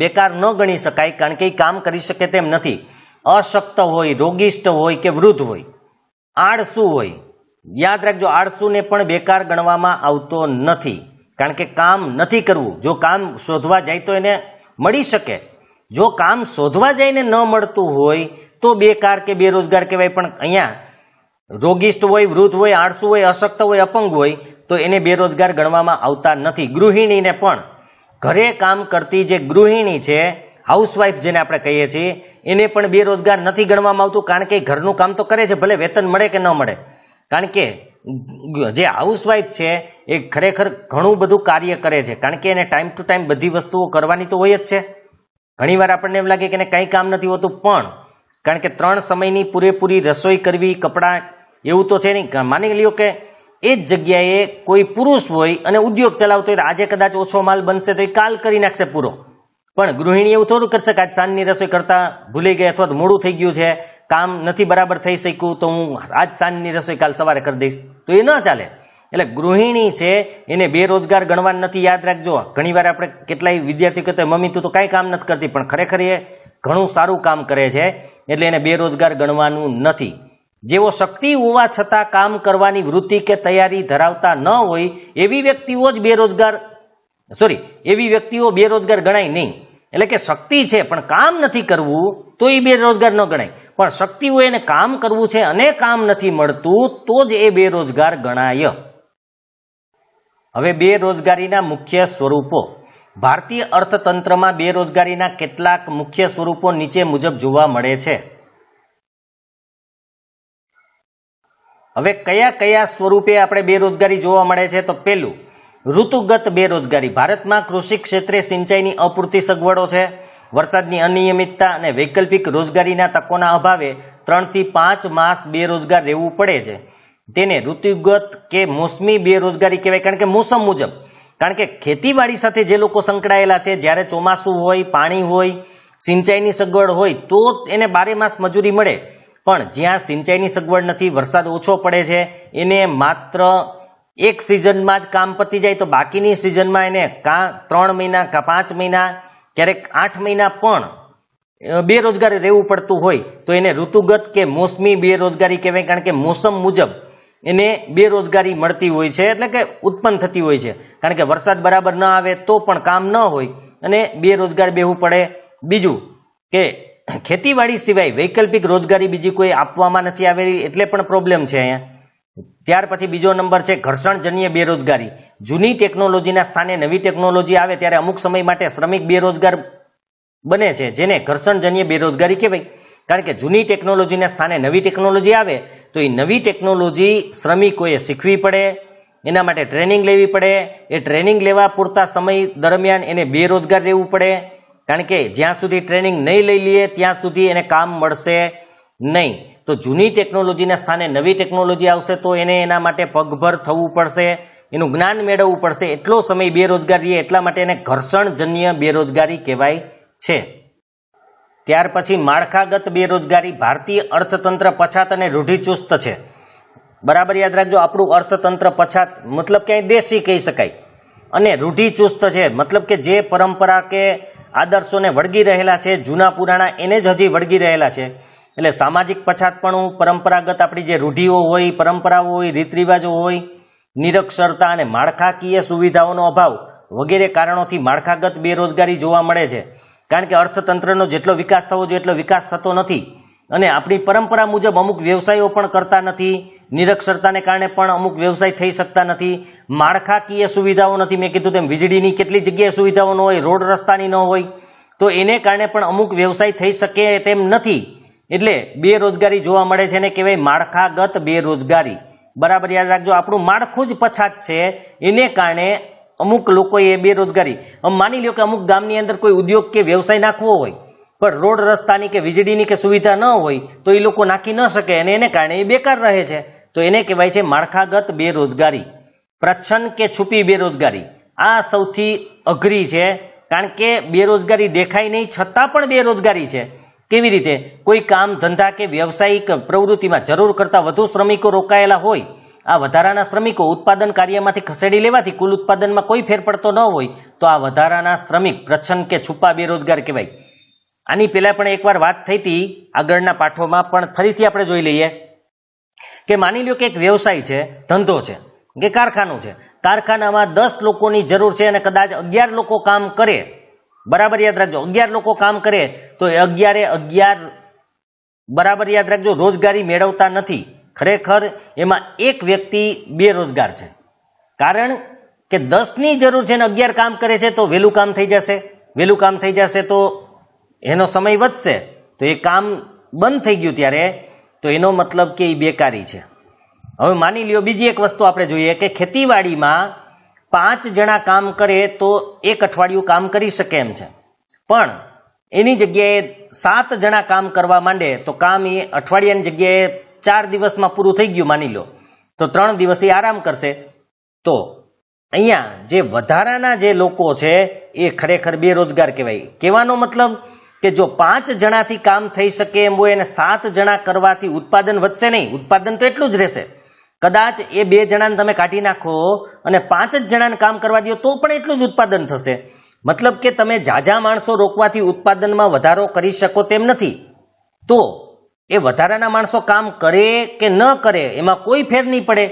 બેકાર ન ગણી શકાય, કારણ કે એ કામ કરી શકે તેમ નથી. અશક્ત હોય, રોગિષ્ટ હોય કે વૃદ્ધ હોય, આળસુ હોય, યાદ રાખજો, આળસુને પણ બેકાર ગણવામાં આવતો નથી, કારણ કે કામ નથી કરવું. જો કામ શોધવા જાય તો એને મળી શકે, જો કામ શોધવા જઈને ન મળતું હોય તો બેકાર કે બેરોજગાર કહેવાય. પણ અહીંયા રોગિષ્ટ હોય, વૃદ્ધ હોય, આળસુ હોય, અશક્ત હોય, અપંગ હોય, તો એને બેરોજગાર ગણવામાં આવતા નથી. ગૃહિણીને પણ, ઘરે કામ કરતી જે ગૃહિણી છે, હાઉસવાઇફ જેને આપણે કહીએ છીએ, એને પણ બેરોજગાર નથી ગણવામાં આવતું, કારણ કે ઘરનું કામ તો કરે છે, ભલે વેતન મળે કે ન મળે. કારણ કે જે હાઉસવાઇફ છે એ ખરેખર ઘણું બધું કાર્ય કરે છે, કારણ કે એને ટાઈમ ટુ ટાઈમ બધી વસ્તુઓ કરવાની તો હોય જ છે. ઘણીવાર આપણને એમ લાગે કે એને કંઈ કામ નથી હોતું, પણ કારણ કે 3 સમયની પૂરેપૂરી રસોઈ કરવી, કપડાં, એવું તો છે નહીં. માની લ્યો કે એ જ જગ્યાએ કોઈ પુરુષ હોય અને ઉદ્યોગ ચલાવતો હોય, આજે કદાચ ઓછો માલ બનશે તો એ કાલ કરી નાખશે પૂરો. પણ ગૃહિણી એવું થોડું કરશે કે આજ સાંજની રસોઈ કરતા ભૂલી ગઈ, અથવા તો મોડું થઈ ગયું છે, કામ નથી બરાબર થઈ શક્યું, તો હું આજ સાંજની રસોઈ કાલ સવારે કરી દઈશ, તો એ ન ચાલે. એટલે ગૃહિણી છે એને બેરોજગાર ગણવા નથી. યાદ રાખજો, ઘણીવાર આપણે કેટલાય વિદ્યાર્થી કહેતા હોય મમ્મી તું તો કાંઈ કામ નથી કરતી, પણ ખરેખર એ ઘણું સારું કામ કરે છે એટલે એને બેરોજગાર ગણવાનું નથી. જેઓ શક્તિ હોવા છતાં કામ કરવાની વૃત્તિ કે તૈયારી ધરાવતા ન હોય એવી વ્યક્તિઓ જ એવી વ્યક્તિઓ બેરોજગાર ગણાય નહીં. એટલે કે શક્તિ છે પણ કામ નથી કરવું તો એ બેરોજગાર ન ગણાય, પણ શક્તિ હોય એને કામ કરવું છે અને કામ નથી મળતું તો જ એ બેરોજગાર ગણાય. હવે બેરોજગારીના મુખ્ય સ્વરૂપો. ભારતીય અર્થતંત્રમાં બેરોજગારીના કેટલાક મુખ્ય સ્વરૂપો નીચે મુજબ જોવા મળે છે. હવે કયા કયા સ્વરૂપે આપણે બેરોજગારી જોવા મળે છે? તો પહેલું, ઋતુગત બેરોજગારી. ભારતમાં કૃષિ ક્ષેત્રે સિંચાઈની અપૂરતી સગવડો છે, વરસાદની અનિયમિતતા અને વૈકલ્પિક રોજગારીના તકોના અભાવે 3 થી 5 માસ બેરોજગાર રહેવું પડે છે. તેને ઋતુગત કે મોસમી બેરોજગારી કહેવાય, કારણ કે મોસમ મુજબ. કારણ કે ખેતીવાડી સાથે જે લોકો સંકળાયેલા છે, જ્યારે ચોમાસું હોય, પાણી હોય, સિંચાઈની સગવડ હોય તો એને 12 માસ મજૂરી મળે. પણ જ્યાં સિંચાઈની સગવડ નથી, વરસાદ ઓછો પડે છે, એને માત્ર એક સિઝનમાં જ કામ પતી જાય, તો બાકીની સિઝનમાં એને 3 મહિના કે 5 મહિના ક્યારેક 8 મહિના પણ બેરોજગાર રહેવું પડતું હોય તો એને ઋતુગત કે મોસમી બેરોજગારી કહેવાય. કારણ કે મોસમ મુજબ એને બેરોજગારી મળતી હોય છે, એટલે કે ઉત્પન્ન થતી હોય છે. કારણ કે વરસાદ બરાબર ન આવે તો પણ કામ ન હોય અને બેરોજગાર બેહવું પડે. બીજું કે ખેતીવાડી સિવાય વૈકલ્પિક રોજગારી બીજી કોઈ આપવામાં નથી આવેલી, એટલે પણ પ્રોબ્લેમ છે અહીંયા. ત્યાર પછી બીજો નંબર છે ઘર્ષણજન્ય બેરોજગારી. જૂની ટેકનોલોજીના સ્થાને નવી ટેકનોલોજી આવે ત્યારે અમુક સમય માટે શ્રમિક બેરોજગાર બને છે, જેને ઘર્ષણજન્ય બેરોજગારી કહેવાય. કારણ કે જૂની ટેકનોલોજીના સ્થાને નવી ટેકનોલોજી આવે તો એ નવી ટેકનોલોજી શ્રમિકોએ શીખવી પડે, એના માટે ટ્રેનિંગ લેવી પડે. એ ટ્રેનિંગ લેવા પૂરતા સમય દરમિયાન એને બેરોજગાર રહેવું પડે, કારણ કે જ્યાં સુધી ટ્રેનિંગ નહીં લઈ લઈએ ત્યાં સુધી એને કામ મળશે નહીં. તો જૂની ટેકનોલોજીના સ્થાને નવી ટેકનોલોજી આવશે તો એને એના માટે પગભર થવું પડશે, એનું જ્ઞાન મેળવવું પડશે. એટલો સમય બેરોજગાર રહીએ એટલા માટે એને ઘર્ષણજન્ય બેરોજગારી કહેવાય છે. ત્યાર પછી માળખાગત બેરોજગારી. ભારતીય અર્થતંત્ર પછાત અને રૂઢિચુસ્ત છે. બરાબર યાદ રાખજો, આપણું અર્થતંત્ર પછાત મતલબ કે દેશી કહી શકાય, અને રૂઢિચુસ્ત છે મતલબ કે જે પરંપરા કે આદર્શોને વળગી રહેલા છે, જૂના પુરાણા એને જ હજી વળગી રહેલા છે. એટલે સામાજિક પછાતપણું, પરંપરાગત આપણી જે રૂઢિઓ હોય, પરંપરાઓ હોય, રીત રિવાજો હોય, નિરક્ષરતા અને માળખાકીય સુવિધાઓનો અભાવ વગેરે કારણોથી માળખાગત બેરોજગારી જોવા મળે છે. કારણ કે અર્થતંત્રનો જેટલો વિકાસ થવો જોઈએ એટલો વિકાસ થતો નથી, અને આપણી પરંપરા મુજબ અમુક વ્યવસાયો પણ કરતા નથી. નિરક્ષરતાને કારણે પણ અમુક વ્યવસાય થઈ શકતા નથી. માળખાકીય સુવિધાઓ નથી. મેં કીધું તેમ વીજળીની કેટલી જગ્યાએ સુવિધાઓ ન હોય, રોડ રસ્તાની ન હોય, તો એને કારણે પણ અમુક વ્યવસાય થઈ શકે તેમ નથી. એટલે બેરોજગારી જોવા મળે છે, એને કહેવાય માળખાગત બેરોજગારી. બરાબર યાદ રાખજો, આપણું માળખું જ પછાત છે, એને કારણે અમુક લોકોએ બેરોજગારી. માની લો કે અમુક ગામની અંદર કોઈ ઉદ્યોગ કે વ્યવસાય નાખવો હોય પણ રોડ રસ્તાની કે વીજળીની કે સુવિધા ન હોય તો એ લોકો નાખી ન શકે અને એને કારણે એ બેકાર રહે છે, તો એને કહેવાય છે માળખાગત બેરોજગારી. પ્રચ્છન્ન કે છુપી બેરોજગારી, આ સૌથી અઘરી છે, કારણ કે બેરોજગારી દેખાય નહીં છતાં પણ બેરોજગારી છે. કેવી રીતે? કોઈ કામ ધંધા કે વ્યવસાયિક પ્રવૃત્તિમાં જરૂર કરતા વધુ શ્રમિકો રોકાયેલા હોય, આ વધારાના શ્રમિકો ઉત્પાદન કાર્યમાંથી ખસેડી લેવાથી કુલ ઉત્પાદનમાં કોઈ ફેર પડતો ન હોય તો આ વધારાના શ્રમિક પ્રચ્છન્ન કે છુપા બેરોજગાર કહેવાય. આની પહેલા પણ એકવાર વાત થઈ હતી આગળના પાઠોમાં, પણ ફરીથી આપણે જોઈ લઈએ કે માની લો કે એક વ્યવસાય છે, ધંધો છે કે કારખાનું છે. કારખાનામાં 10 લોકોની જરૂર છે અને કદાચ 11 લોકો કામ કરે. બરાબર યાદ રાખજો, 11 લોકો કામ કરે તો 11 બરાબર યાદ રાખજો રોજગારી મેળવતા નથી. ખરેખર એમાં એક વ્યક્તિ બેરોજગાર છે, કારણ કે 10ની જરૂર છે અને 11 કામ કરે છે તો વહેલું કામ થઈ જશે. વહેલું કામ થઈ જશે તો એનો સમય વધશે, તો એ કામ બંધ થઈ ગયું ત્યારે તો એનો મતલબ કે એ બેકારી છે. હવે માની લ્યો બીજી એક વસ્તુ આપણે જોઈએ કે ખેતીવાડીમાં 5 જણા કામ કરે તો 1 અઠવાડિયું કામ કરી શકે એમ છે, પણ એની જગ્યાએ 7 જણા કામ કરવા માંડે તો કામ એ અઠવાડિયાની જગ્યાએ 4 દિવસમાં પૂરું થઈ ગયું માની લો, તો 3 દિવસ એ આરામ કરશે. તો અહીંયા જે વધારાના જે લોકો છે એ ખરેખર બેરોજગાર કહેવાય. કહેવાનો મતલબ કે જો 5 જણાથી કામ થઈ શકે એમ હોય અને 7 જણા કરવાથી ઉત્પાદન વધશે નહીં, ઉત્પાદન તો એટલું જ રહેશે, કદાચ એ 2 જણાને તમે કાઢી નાખો અને 5 જ જણાને કામ કરવા દો તો પણ એટલું જ ઉત્પાદન થશે. મતલબ કે તમે ઝાઝા માણસો રોકવાથી ઉત્પાદનમાં વધારો કરી શકો તેમ નથી. તો એ વધારાના માણસો કામ કરે કે ન કરે એમાં કોઈ ફેર નહીં પડે.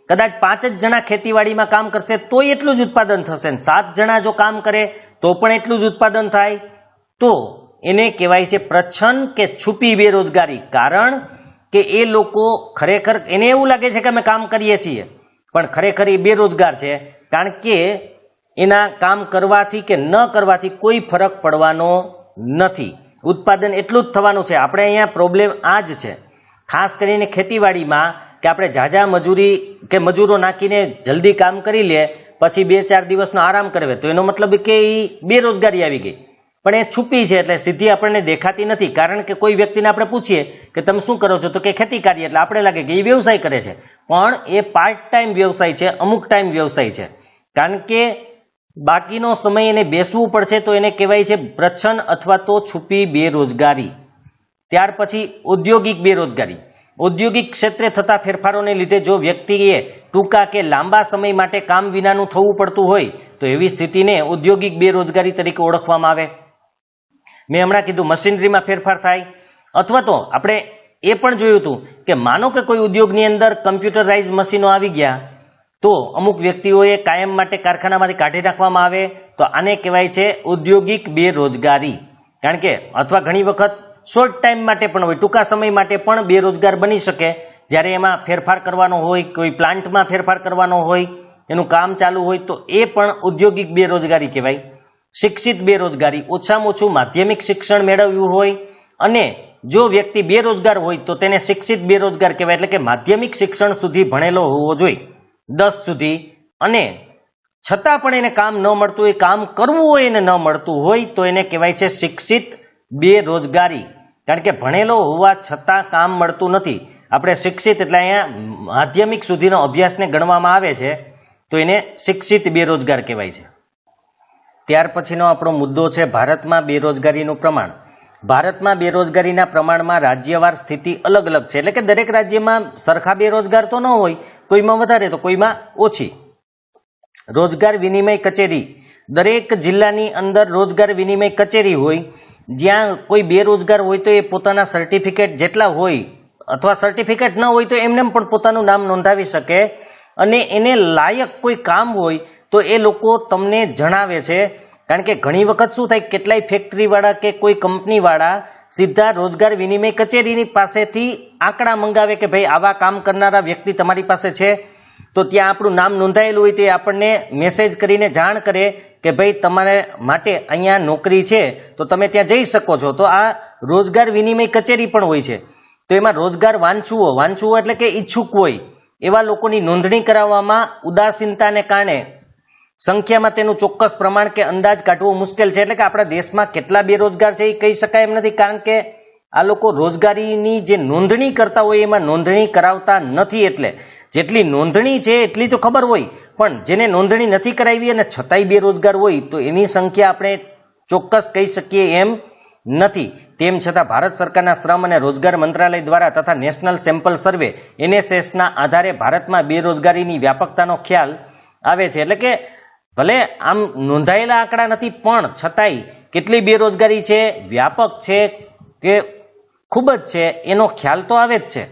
કદાચ 5 જ જણા ખેતીવાડીમાં કામ કરશે તોય એટલું જ ઉત્પાદન થશે, 7 જણા જો કામ કરે તો પણ એટલું જ ઉત્પાદન થાય. તો એને કહેવાય છે પ્રચ્છન્ન કે છુપી બેરોજગારી. કારણ કે એ લોકો ખરેખર એને એવું લાગે છે કે અમે કામ કરીએ છીએ, પણ ખરેખર એ બેરોજગાર છે. કારણ કે એના કામ કરવાથી કે ન કરવાથી કોઈ ફરક પડવાનો નથી, ઉત્પાદન એટલું જ થવાનું છે. આપણે અહીંયા પ્રોબ્લેમ આ જ છે, ખાસ કરીને ખેતીવાડીમાં, કે આપણે ઝાઝા મજૂરી કે મજૂરો નાખીને જલ્દી કામ કરી લે પછી 2-4 દિવસનો આરામ કરે તો એનો મતલબ કે એ બેરોજગારી આવી ગઈ. પણ એ છુપી છે એટલે સીધી આપણને દેખાતી નથી. કારણ કે કોઈ વ્યક્તિને આપણે પૂછીએ કે તમે શું કરો છો તો કે ખેતી કાર્ય, એટલે આપણે લાગે કે એ વ્યવસાય કરે છે, પણ એ પાર્ટ ટાઈમ વ્યવસાય છે, અમુક ટાઈમ વ્યવસાય છે. કારણ કે બાકીનો સમય એને બેસવું પડશે તો એને કહેવાય છે પ્રચ્છન્ન અથવા તો છુપી બેરોજગારી. ત્યાર પછી ઔદ્યોગિક બેરોજગારી. ઔદ્યોગિક ક્ષેત્રે થતા ફેરફારોને લીધે જો વ્યક્તિએ ટૂંકા કે લાંબા સમય માટે કામ વિનાનું થવું પડતું હોય તો એવી સ્થિતિને ઔદ્યોગિક બેરોજગારી તરીકે ઓળખવામાં આવે. મેં હમણાં કીધું મશીનરીમાં ફેરફાર થાય, અથવા તો આપણે એ પણ જોયું હતું કે માનો કે કોઈ ઉદ્યોગની અંદર કમ્પ્યુટરાઇઝ મશીનો આવી ગયા તો અમુક વ્યક્તિઓએ કાયમ માટે કારખાનામાંથી કાઢી નાખવામાં આવે તો આને કહેવાય છે ઔદ્યોગિક બેરોજગારી. કારણ કે અથવા ઘણી વખત શોર્ટ ટાઈમ માટે પણ હોય, ટૂંકા સમય માટે પણ બેરોજગાર બની શકે. જ્યારે એમાં ફેરફાર કરવાનો હોય, કોઈ પ્લાન્ટમાં ફેરફાર કરવાનો હોય, એનું કામ ચાલુ હોય તો એ પણ ઔદ્યોગિક બેરોજગારી કહેવાય. શિક્ષિત બેરોજગારી, ઓછામાં ઓછું માધ્યમિક શિક્ષણ મેળવ્યું હોય અને જો વ્યક્તિ બેરોજગાર હોય તો તેને શિક્ષિત બેરોજગાર કહેવાય. એટલે કે માધ્યમિક શિક્ષણ સુધી ભણેલો હોવો જોઈએ, 10 સુધી, અને છતાં પણ એને કામ ન મળતું હોય, કામ કરવું હોય એને ન મળતું હોય તો એને કહેવાય છે શિક્ષિત બેરોજગારી. કારણ કે ભણેલો હોવા છતાં કામ મળતું નથી. આપણે શિક્ષિત એટલે અહીંયા માધ્યમિક સુધીનો અભ્યાસને ગણવામાં આવે છે તો એને શિક્ષિત બેરોજગાર કહેવાય છે. ત્યાર પછીનો આપણો મુદ્દો છે ભારતમાં બેરોજગારીનું પ્રમાણ. ભારતમાં બેરોજગારીના પ્રમાણમાં રાજ્યવાર સ્થિતિ અલગ અલગ છે. એટલે કે દરેક રાજ્યમાં સરખા બેરોજગાર તો ન હોય, કોઈમાં વધારે તો કોઈમાં ઓછી. રોજગાર વિનિમય કચેરી, દરેક જિલ્લાની અંદર રોજગાર વિનિમય કચેરી હોય. જ્યાં કોઈ બેરોજગાર હોય તો એ પોતાના સર્ટિફિકેટ જેટલા હોય અથવા સર્ટિફિકેટ ન હોય તો એમને પણ પોતાનું નામ નોંધાવી શકે, અને એને લાયક કોઈ કામ હોય તો એ લોકો તમને જણાવે છે. કારણ કે ઘણી વખત શું થાય, કેટલાય ફેક્ટરીવાળા કે કોઈ કંપનીવાળા સીધા રોજગાર વિનિમય કચેરીની પાસેથી આંકડા મંગાવે કે ભાઈ આવા કામ કરનારા વ્યક્તિ તમારી પાસે છે તો ત્યાં આપણું નામ નોંધાયેલું હોય તો એ આપણને મેસેજ કરીને જાણ કરે કે ભાઈ તમારે માટે અહીંયા નોકરી છે તો તમે ત્યાં જઈ શકો છો. તો આ રોજગાર વિનિમય કચેરી પણ હોય છે. તો એમાં રોજગાર વાંચુઓ એટલે કે ઈચ્છુક હોય એવા લોકોની નોંધણી કરાવવામાં ઉદાસીનતાને કારણે સંખ્યામાં તેનું ચોક્કસ પ્રમાણ કે અંદાજ કાઢવો મુશ્કેલ છે. એટલે કે આપણા દેશમાં કેટલા બેરોજગાર છે એ કહી શકાય એમ નથી. કારણ કે આ લોકો રોજગારીની જે નોંધણી કરતા હોય એમાં નોંધણી કરાવતા નથી. એટલે જેટલી નોંધણી છે એટલી તો ખબર હોય, પણ જેને નોંધણી નથી કરાવી અને છતાંય બેરોજગાર હોય તો એની સંખ્યા આપણે ચોક્કસ કહી શકીએ એમ નથી. તેમ છતાં ભારત સરકારના શ્રમ અને રોજગાર મંત્રાલય દ્વારા તથા નેશનલ સેમ્પલ સર્વે NSSના આધારે ભારતમાં બેરોજગારીની વ્યાપકતાનો ખ્યાલ આવે છે. એટલે કે ભલે આમ નોંધાયેલા આંકડા નથી પણ છતાંય કેટલી બેરોજગારી છે, વ્યાપક છે કે ખૂબ જ છે એનો ખ્યાલ તો આવે જ છે.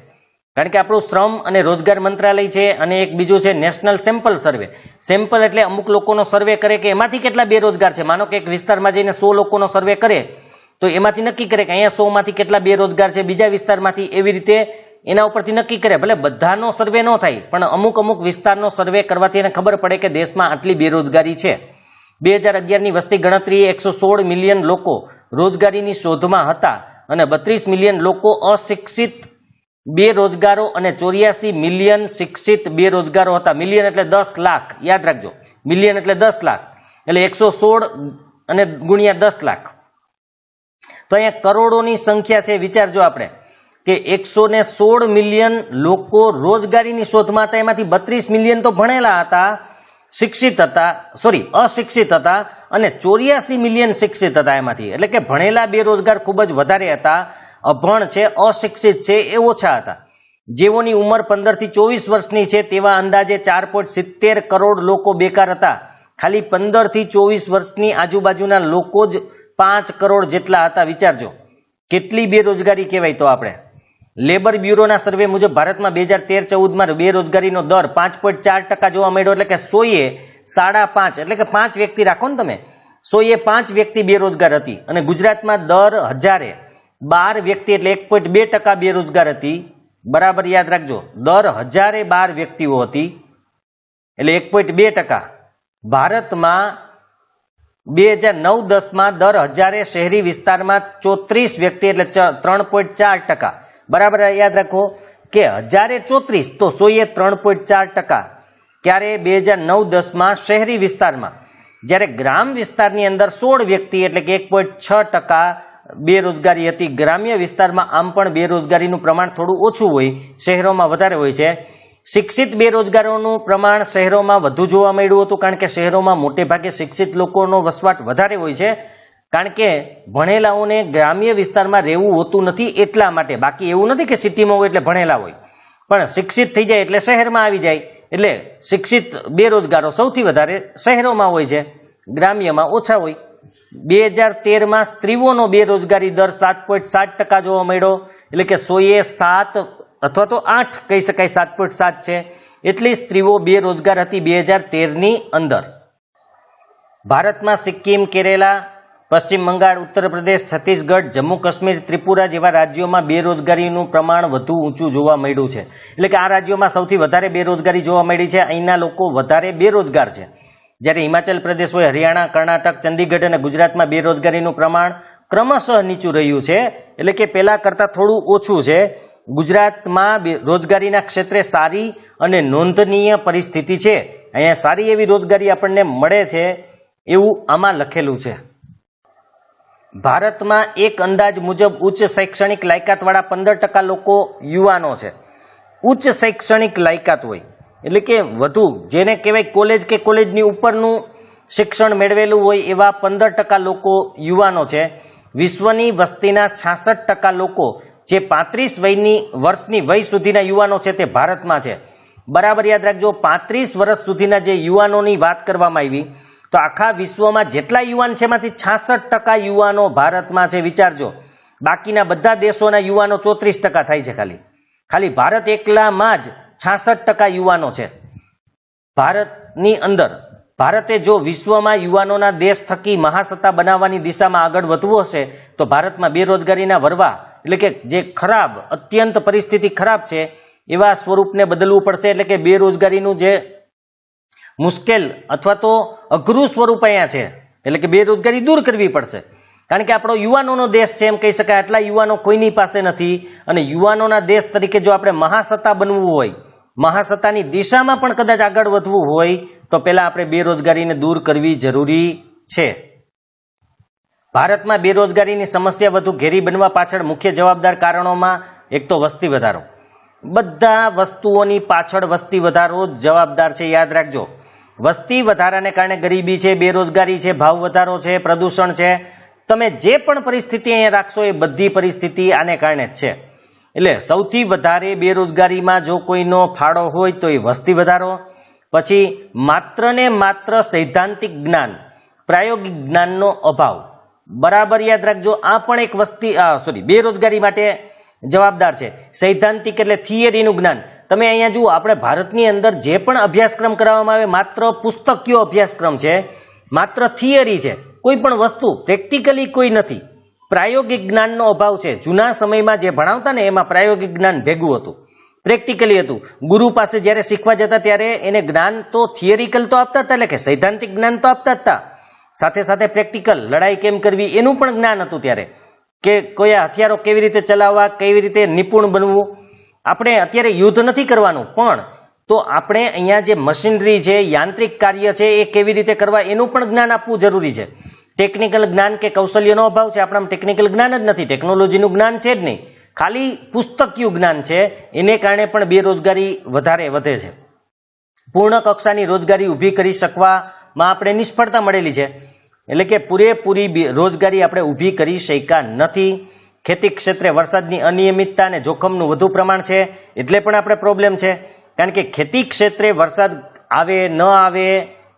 કારણ કે આપણું શ્રમ અને રોજગાર મંત્રાલય છે અને એક બીજું છે નેશનલ સેમ્પલ સર્વે. સેમ્પલ એટલે અમુક લોકોનો સર્વે કરે કે એમાંથી કેટલા બેરોજગાર છે. માનો કે એક વિસ્તારમાં જઈને 100 લોકોનો સર્વે કરે તો એમાંથી નક્કી કરે કે અહીંયા 100 માંથી કેટલા બેરોજગાર છે, બીજા વિસ્તારમાંથી, એવી રીતે એના ઉપરથી નક્કી કરે. ભલે બધાનો સર્વે ન થાય પણ અમુક વિસ્તારનો સર્વે કરવાથી એને ખબર પડે કે દેશમાં આટલી બેરોજગારી છે. 2011ની વસ્તી ગણતરીએ 116 મિલિયન લોકો રોજગારીની શોધમાં હતા અને 32 મિલિયન લોકો અશિક્ષિત બેરોજગારો અને 84 મિલિયન શિક્ષિત બેરોજગારો હતા. મિલિયન એટલે 10 લાખ, યાદ રાખજો, મિલિયન એટલે 10 લાખ, એટલે 116 અને ગુણ્યા 10 લાખ તો અહીંયા કરોડોની સંખ્યા છે. વિચારજો આપણે કે 116 મિલિયન લોકો રોજગારીની શોધમાં હતા, એમાંથી 32 મિલિયન તો ભણેલા હતા, અશિક્ષિત હતા, અને 84 મિલિયન શિક્ષિત હતા એમાંથી. એટલે કે ભણેલા બેરોજગાર ખૂબ જ વધારે હતા, અભણ છે, અશિક્ષિત છે એ ઓછા હતા. જેઓની ઉંમર 15 થી 24 વર્ષની છે તેવા અંદાજે 4.70 કરોડ લોકો બેકાર હતા. ખાલી 15 થી 24 વર્ષની આજુબાજુના લોકો જ 5 કરોડ જેટલા હતા. વિચારજો કેટલી બેરોજગારી કહેવાય. તો આપણે લેબર બ્યુરોના સર્વે મુજબ ભારતમાં 2013-14માં બેરોજગારીનો દર 5.4% જોવા મળ્યો. એટલે કે 100એ 5.5 એટલે કે 5 વ્યક્તિ રાખો ને તમે, 100એ 5 વ્યક્તિ બેરોજગાર હતી. અને ગુજરાતમાં દર 1000એ 12 વ્યક્તિ એટલે 1.2% બેરોજગાર હતી. બરાબર યાદ રાખજો, દર 1000એ 12 વ્યક્તિઓ હતી એટલે 1.2%. ભારતમાં 2009-10માં દર 1000એ શહેરી વિસ્તારમાં 34 વ્યક્તિ એટલે 3.4%. બરાબર યાદ રાખો કે 1000એ 34 તો 100એ 3.4%. ક્યારે? 2009-10માં શહેરી વિસ્તારમાં. જ્યારે ગ્રામ વિસ્તારની અંદર 16 વ્યક્તિ એટલે કે 1.6% બેરોજગારી હતી. ગ્રામ્ય વિસ્તારમાં આમ પણ બેરોજગારીનું પ્રમાણ થોડું ઓછું હોય, શહેરોમાં વધારે હોય છે. શિક્ષિત બેરોજગારોનું પ્રમાણ શહેરોમાં વધુ જોવા મળ્યું હતું, કારણ કે શહેરોમાં મોટે ભાગે શિક્ષિત લોકોનો વસવાટ વધારે હોય છે, કારણ કે ભણેલાઓને ગ્રામ્ય વિસ્તારમાં રહેવું હોતું નથી એટલા માટે. બાકી એવું નથી કે સિટીમાં હોય એટલે ભણેલા હોય, પણ શિક્ષિત થઈ જાય એટલે શહેરમાં આવી જાય. એટલે શિક્ષિત બેરોજગારો સૌથી વધારે શહેરોમાં હોય છે, ગ્રામ્યમાં ઓછા હોય. 2013માં સ્ત્રીઓનો બેરોજગારી દર 7.7% જોવા મળ્યો. એટલે કે 100એ 7 અથવા તો 8 કહી શકાય, 7.7 છે. એટલી સ્ત્રીઓ બેરોજગાર હતી 2013ની અંદર. ભારતમાં સિક્કિમ, કેરેલા, પશ્ચિમ બંગાળ, ઉત્તર પ્રદેશ, છત્તીસગઢ, જમ્મુ કાશ્મીર, ત્રિપુરા જેવા રાજ્યોમાં બેરોજગારીનું પ્રમાણ વધુ ઊંચું જોવા મળ્યું છે. એટલે કે આ રાજ્યોમાં સૌથી વધારે બેરોજગારી જોવા મળી છે. અહીંના લોકો વધારે બેરોજગાર છે. જ્યારે હિમાચલ પ્રદેશ હોય, હરિયાણા, કર્ણાટક, ચંદીગઢ અને ગુજરાતમાં બેરોજગારીનું પ્રમાણ ક્રમશઃ નીચું રહ્યું છે. એટલે કે પહેલા કરતાં થોડું ઓછું છે. ગુજરાતમાં રોજગારીના ક્ષેત્રે સારી અને નોંધનીય પરિસ્થિતિ છે. અહીંયા સારી એવી રોજગારી આપણને મળે છે એવું આમાં લખેલું છે. ભારતમાં એક અંદાજ મુજબ ઉચ્ચ શૈક્ષણિક લાયકાતવાળા 15% લોકો યુવાનો છે. ઉચ્ચ શૈક્ષણિક લાયકાત હોય એટલે કે વધુ, જેને કહેવાય કોલેજ કે કોલેજની ઉપરનું શિક્ષણ મેળવેલું હોય એવા 15% લોકો યુવાનો છે. વિશ્વની વસ્તીના 66% લોકો જે 35 વર્ષની વય સુધીના યુવાનો છે તે ભારતમાં છે. બરાબર યાદ રાખજો, 35 વર્ષ સુધીના જે યુવાનોની વાત કરવામાં આવી, તો આખા વિશ્વમાં જેટલા યુવાન છે એમાંથી 66% યુવાનો ભારતમાં છે. વિચારજો, બાકીના બધા દેશોના યુવાનો 34% થાય છે. ખાલી ભારત એકલામાં જ 66% યુવાનો છે ભારતની અંદર. ભારતે જો વિશ્વમાં યુવાનોના દેશ થકી મહાસત્તા બનાવવાની દિશામાં આગળ વધવું હશે તો ભારતમાં બેરોજગારીના વરવા એટલે કે જે ખરાબ, અત્યંત પરિસ્થિતિ ખરાબ છે એવા સ્વરૂપને બદલવું પડશે. એટલે કે બેરોજગારીનું જે મુશ્કેલ અથવા તો અઘરું સ્વરૂપ અહીંયા છે, એટલે કે બેરોજગારી દૂર કરવી પડશે. કારણ કે આપણો યુવાનોનો દેશ છે એમ કહી શકાય. આટલા યુવાનો કોઈની પાસે નથી. અને યુવાનોના દેશ તરીકે જો આપણે મહાસત્તા બનવું હોય, મહાસત્તાની દિશામાં પણ કદાચ આગળ વધવું હોય તો પહેલા આપણે બેરોજગારીને દૂર કરવી જરૂરી છે. ભારતમાં બેરોજગારીની સમસ્યા વધુ ઘેરી બનવા પાછળ મુખ્ય જવાબદાર કારણોમાં એક તો વસ્તી વધારો. બધા વસ્તુઓની પાછળ વસ્તી વધારો જ જવાબદાર છે. યાદ રાખજો, વસ્તી વધારાને કારણે ગરીબી છે, બેરોજગારી છે, ભાવ વધારો છે, પ્રદૂષણ છે. તમે જે પણ પરિસ્થિતિ અહીંયા રાખશો એ બધી પરિસ્થિતિ આને કારણે જ છે. એટલે સૌથી વધારે બેરોજગારીમાં જો કોઈનો ફાળો હોય તો એ વસ્તી વધારો, પછી માત્ર ને માત્ર સૈદ્ધાંતિક જ્ઞાન, પ્રાયોગિક જ્ઞાનનો અભાવ. બરાબર યાદ રાખજો, આ પણ એક બેરોજગારી માટે જવાબદાર છે. સૈદ્ધાંતિક એટલે થિયરીનું જ્ઞાન. તમે અહીંયા જુઓ, આપણે ભારતની અંદર જે પણ અભ્યાસક્રમ કરાવવામાં આવે માત્ર પુસ્તકીય અભ્યાસક્રમ છે, માત્ર થિયરી છે. કોઈ પણ વસ્તુ પ્રેક્ટિકલી કોઈ નથી. પ્રાયોગિક જ્ઞાનનો અભાવ છે. જૂના સમયમાં જે ભણાવતા ને એમાં પ્રાયોગિક જ્ઞાન ભેગું હતું, પ્રેક્ટિકલી હતું. ગુરુ પાસે જ્યારે શીખવા જતા ત્યારે એને જ્ઞાન તો થિયરિકલ તો આપતા હતા, એટલે કે સૈદ્ધાંતિક જ્ઞાન તો આપતા જ હતા, સાથે સાથે પ્રેક્ટિકલ, લડાઈ કેમ કરવી એનું પણ જ્ઞાન હતું ત્યારે, કે કોઈ હથિયારો કેવી રીતે ચલાવવા, કેવી રીતે નિપુણ બનવું. આપણે અત્યારે યુદ્ધ નથી કરવાનું, પણ તો આપણે અહીંયા જે મશીનરી છે, યાંત્રિક કાર્ય છે એ કેવી રીતે કરવા એનું પણ જ્ઞાન આપવું જરૂરી છે. ટેકનિકલ જ્ઞાન કે કૌશલ્યનો અભાવ છે. આપણામાં ટેકનિકલ જ્ઞાન જ નથી, ટેકનોલોજીનું જ્ઞાન છે જ નહીં, ખાલી પુસ્તકીય જ્ઞાન છે. એને કારણે પણ બેરોજગારી વધારે વધે છે. પૂર્ણ કક્ષાની રોજગારી ઊભી કરી શકવામાં આપણે નિષ્ફળતા મળેલી છે. એટલે કે પૂરેપૂરી રોજગારી આપણે ઊભી કરી શક્યા નથી. ખેતી ક્ષેત્રે વરસાદની અનિયમિતતા અને જોખમનું વધુ પ્રમાણ છે એટલે પણ આપણે પ્રોબ્લેમ છે, કારણ કે ખેતી ક્ષેત્રે વરસાદ આવે ન આવે,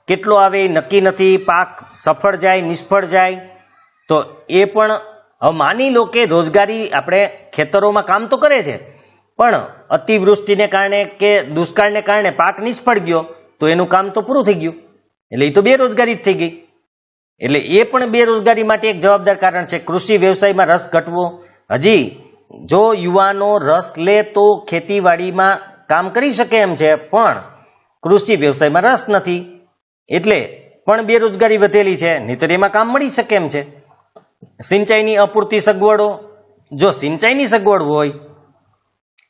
કેટલો આવે એ નક્કી નથી, પાક સફળ જાય નિષ્ફળ જાય. તો એ પણ હવે માની લો કે રોજગારી આપણે ખેતરોમાં કામ તો કરે છે, પણ અતિવૃષ્ટિને કારણે કે દુષ્કાળને કારણે પાક નિષ્ફળ ગયો તો એનું કામ તો પૂરું થઈ ગયું, એટલે એ તો બેરોજગારી જ થઈ ગઈ. એટલે એ પણ બેરોજગારી માટે એક જવાબદાર કારણ છે. કૃષિ વ્યવસાયમાં રસ ઘટવો, હજી જો યુવાનો રસ લે તો ખેતીવાડીમાં કામ કરી શકે એમ છે, પણ કૃષિ વ્યવસાયમાં રસ નથી એટલે પણ બેરોજગારી વધેલી છે, નહીંતર એમાં કામ મળી શકે એમ છે. સિંચાઈની અપૂરતી સગવડો, જો સિંચાઈની સગવડ હોય,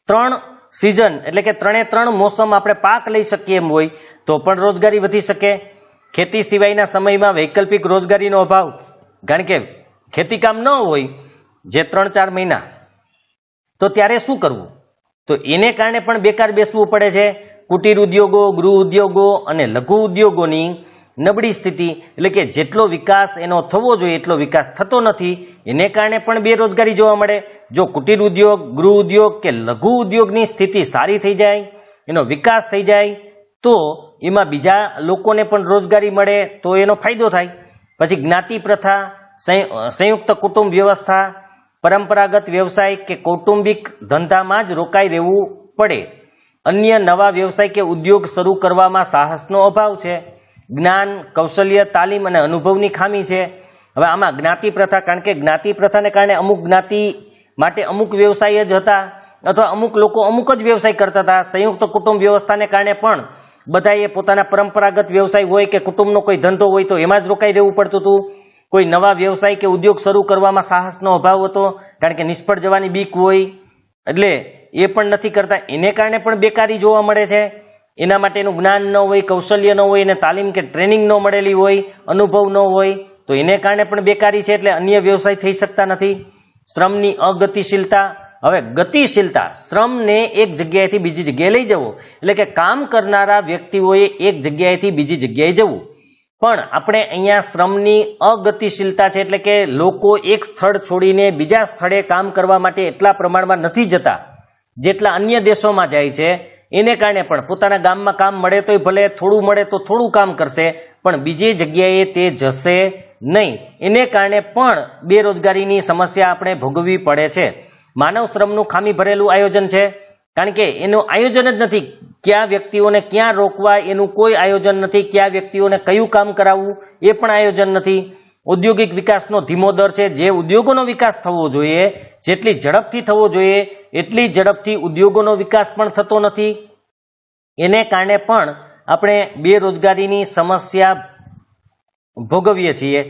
3 સિઝન એટલે કે 3 મોસમ આપણે પાક લઈ શકીએ એમ હોય તો પણ રોજગારી વધી શકે. ખેતી સિવાયના સમયમાં વૈકલ્પિક રોજગારીનો અભાવ, કારણ કે ખેતી કામ ન હોય જે 3-4 મહિના, તો ત્યારે શું કરવું? તો એને કારણે પણ બેકાર બેસવું પડે છે. કુટીર ઉદ્યોગો, ગૃહ ઉદ્યોગો અને લઘુ ઉદ્યોગોની નબળી સ્થિતિ, એટલે કે જેટલો વિકાસ એનો થવો જોઈએ એટલો વિકાસ થતો નથી, એને કારણે પણ બેરોજગારી જોવા મળે. જો કુટીર ઉદ્યોગ, ગૃહ ઉદ્યોગ કે લઘુ ઉદ્યોગની સ્થિતિ સારી થઈ જાય, એનો વિકાસ થઈ જાય તો એમાં બીજા લોકોને પણ રોજગારી મળે તો એનો ફાયદો થાય. પછી જ્ઞાતિ પ્રથા, સંયુક્ત કુટુંબ વ્યવસ્થા, પરંપરાગત વ્યવસાય કે કૌટુંબિક ધંધામાં જ રોકાઈ રહેવું પડે. અન્ય નવા વ્યવસાય કે ઉદ્યોગ શરૂ કરવામાં સાહસનો અભાવ છે. જ્ઞાન, કૌશલ્ય, તાલીમ અને અનુભવની ખામી છે. હવે આમાં જ્ઞાતિ પ્રથા, કારણ કે જ્ઞાતિ પ્રથાને કારણે અમુક જ્ઞાતિ માટે અમુક વ્યવસાય જ હતા અથવા અમુક લોકો અમુક જ વ્યવસાય કરતા હતા. સંયુક્ત કુટુંબ વ્યવસ્થાને કારણે પણ બધાએ પોતાના પરંપરાગત વ્યવસાય હોય કે કુટુંબનો કોઈ ધંધો હોય તો એમાં જ રોકાઈ રહેવું પડતું હતું. કોઈ નવા વ્યવસાય કે ઉદ્યોગ શરૂ કરવામાં સાહસનો અભાવ હતો, કારણ કે નિષ્ફળ જવાની બીક હોય, એટલે એ પણ નથી કરતા. એને કારણે પણ બેકારી જોવા મળે છે. એના માટેનું જ્ઞાન ન હોય, કૌશલ્ય ન હોય, એને તાલીમ કે ટ્રેનિંગ ન મળેલી હોય, અનુભવ ન હોય, તો એને કારણે પણ બેકારી છે, એટલે અન્ય વ્યવસાય થઈ શકતા નથી. શ્રમની અગતિશીલતા, હવે ગતિશીલતા, શ્રમને એક જગ્યાએથી બીજી જગ્યાએ લઈ જવો, એટલે કે કામ કરનારા વ્યક્તિઓએ એક જગ્યાએથી બીજી જગ્યાએ જવું. પણ આપણે અહીંયા શ્રમની અગતિશીલતા છે, એટલે કે લોકો એક સ્થળ છોડીને બીજા સ્થળે કામ કરવા માટે એટલા પ્રમાણમાં નથી જતા જેટલા અન્ય દેશોમાં જાય છે. એને કારણે પણ પોતાના ગામમાં કામ મળે તોય ભલે, થોડું મળે તો થોડું કામ કરશે, પણ બીજી જગ્યાએ તે જશે નહીં. એને કારણે પણ બેરોજગારીની સમસ્યા આપણે ભોગવવી પડે છે. માનવ શ્રમનું ખામી ભરેલું આયોજન છે, કારણ કે એનું આયોજન જ નથી. કયા વ્યક્તિઓને ક્યાં રોકવા એનું કોઈ આયોજન નથી, કયા વ્યક્તિઓને કયું કામ કરાવવું એ પણ આયોજન નથી. ઔદ્યોગિક વિકાસનો ધીમો દર છે. જે ઉદ્યોગોનો વિકાસ થવો જોઈએ, જેટલી ઝડપથી થવો જોઈએ એટલી ઝડપથી ઉદ્યોગોનો વિકાસ પણ થતો નથી. એને કારણે પણ આપણે બેરોજગારીની સમસ્યા ભોગવીએ છીએ.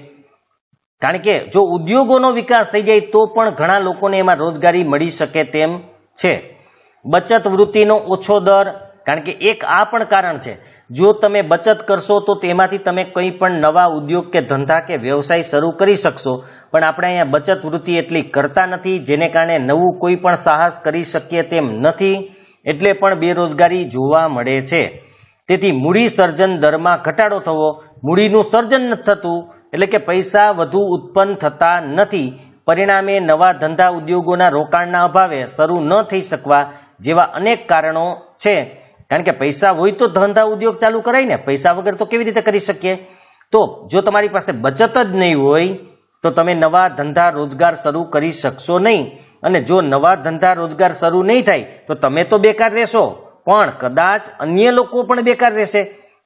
કારણ કે જો ઉદ્યોગોનો વિકાસ થઈ જાય તો પણ ઘણા લોકોને એમાં રોજગારી મળી શકે તેમ છે. બચત વૃત્તિનો ઓછો દર, કારણ કે એક આ પણ કારણ છે. જો તમે બચત કરશો તો તેમાંથી તમે કંઈ પણ નવા ઉદ્યોગ કે ધંધા કે વ્યવસાય શરૂ કરી શકશો, પણ આપણે અહીંયા બચત વૃત્તિ એટલી કરતા નથી, જેને કારણે નવું કોઈ પણ સાહસ કરી શકીએ તેમ નથી, એટલે પણ બેરોજગારી જોવા મળે છે. તેથી મૂડી સર્જન દરમાં ઘટાડો થવો, મૂડીનું સર્જન નથી થતું, એટલે કે પૈસા વધુ ઉત્પન્ન થતા નથી. પરિણામે નવા ધંધા ઉદ્યોગોના રોકાણના અભાવે શરૂ ન થઈ શકવા જેવા અનેક કારણો છે. કારણ કે પૈસા હોય તો ધંધા ઉદ્યોગ ચાલુ કરાય ને, પૈસા વગર તો કેવી રીતે કરી શકીએ? તો જો તમારી પાસે બચત જ નહીં હોય તો તમે નવા ધંધા રોજગાર શરૂ કરી શકશો નહીં, અને જો નવા ધંધા રોજગાર શરૂ નહીં થાય તો તમે તો બેકાર રહેશો, પણ કદાચ અન્ય લોકો પણ બેકાર રહેશે.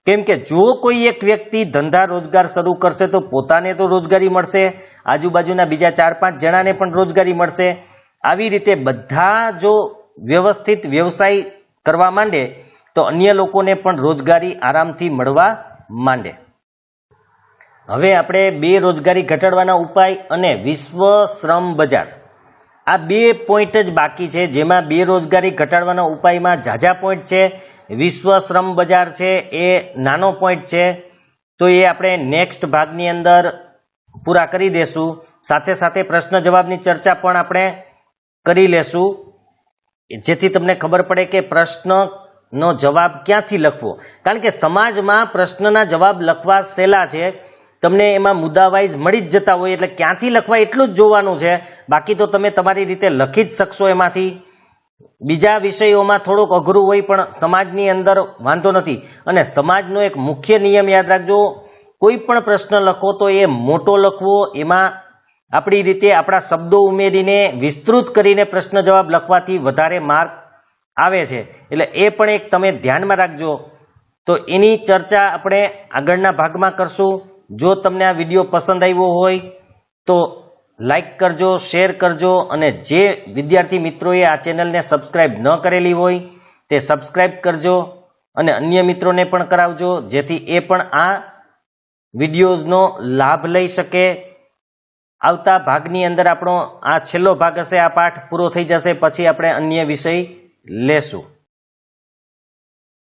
કેમ કે જો કોઈ એક વ્યક્તિ ધંધા રોજગાર શરૂ કરશે તો પોતાને તો રોજગારી મળશે, આજુબાજુના બીજા 4-5 જણાને પણ રોજગારી મળશે. આવી રીતે બધા જો વ્યવસ્થિત વ્યવસાય કરવા માંડે તો અન્ય લોકોને પણ રોજગારી આરામથી મળવા માંડે. હવે આપણે બેરોજગારી ઘટાડવાના ઉપાય અને વિશ્વ શ્રમ બજાર, આ 2 પોઈન્ટ જ બાકી છે, જેમાં બેરોજગારી ઘટાડવાના ઉપાયમાં ઝાઝા પોઈન્ટ છે. વિશ્વ શ્રમ બજાર છે એ નાનો પોઈન્ટ છે, તો એ આપણે નેક્સ્ટ ભાગની અંદર પૂરા કરી દેશું. સાથે સાથે પ્રશ્ન જવાબની ચર્ચા પણ આપણે કરી લેશું, જેથી તમને ખબર પડે કે પ્રશ્નનો જવાબ ક્યાંથી લખવો. કારણ કે સમાજમાં પ્રશ્નના જવાબ લખવા સહેલા છે, તમને એમાં મુદ્દા વાઇઝ મળી જ જતા હોય, એટલે ક્યાંથી લખવા એટલું જ જોવાનું છે. બાકી તો તમે તમારી રીતે લખી જ શકશો એમાંથી. બીજા વિષયોમાં થોડુંક અઘરું હોય પણ સમાજની અંદર વાંધો નથી. અને સમાજનો એક મુખ્ય નિયમ યાદ રાખજો, કોઈ પણ પ્રશ્ન લખો તો એ મોટો લખવો, એમાં આપણી રીતે આપણા શબ્દો ઉમેરીને વિસ્તૃત કરીને પ્રશ્ન જવાબ લખવાથી વધારે માર્ક આવે છે. એટલે એ પણ એક તમે ધ્યાનમાં રાખજો. તો એની ચર્ચા આપણે આગળના ભાગમાં કરશું. જો તમને આ વિડીયો પસંદ આવ્યો હોય તો લાઈક કરજો, શેર કરજો, અને જે વિદ્યાર્થી મિત્રોએ આ ચેનલને સબસ્ક્રાઇબ ન કરેલી હોય તે સબસ્ક્રાઇબ કરજો અને અન્ય મિત્રોને પણ કરાવજો, જેથી એ પણ આ વિડીયોઝનો લાભ લઈ શકે. આવતા ભાગની અંદર આપણો આ છેલ્લો ભાગ હશે, આ પાઠ પૂરો થઈ જશે પછી આપણે અન્ય વિષય લેશું.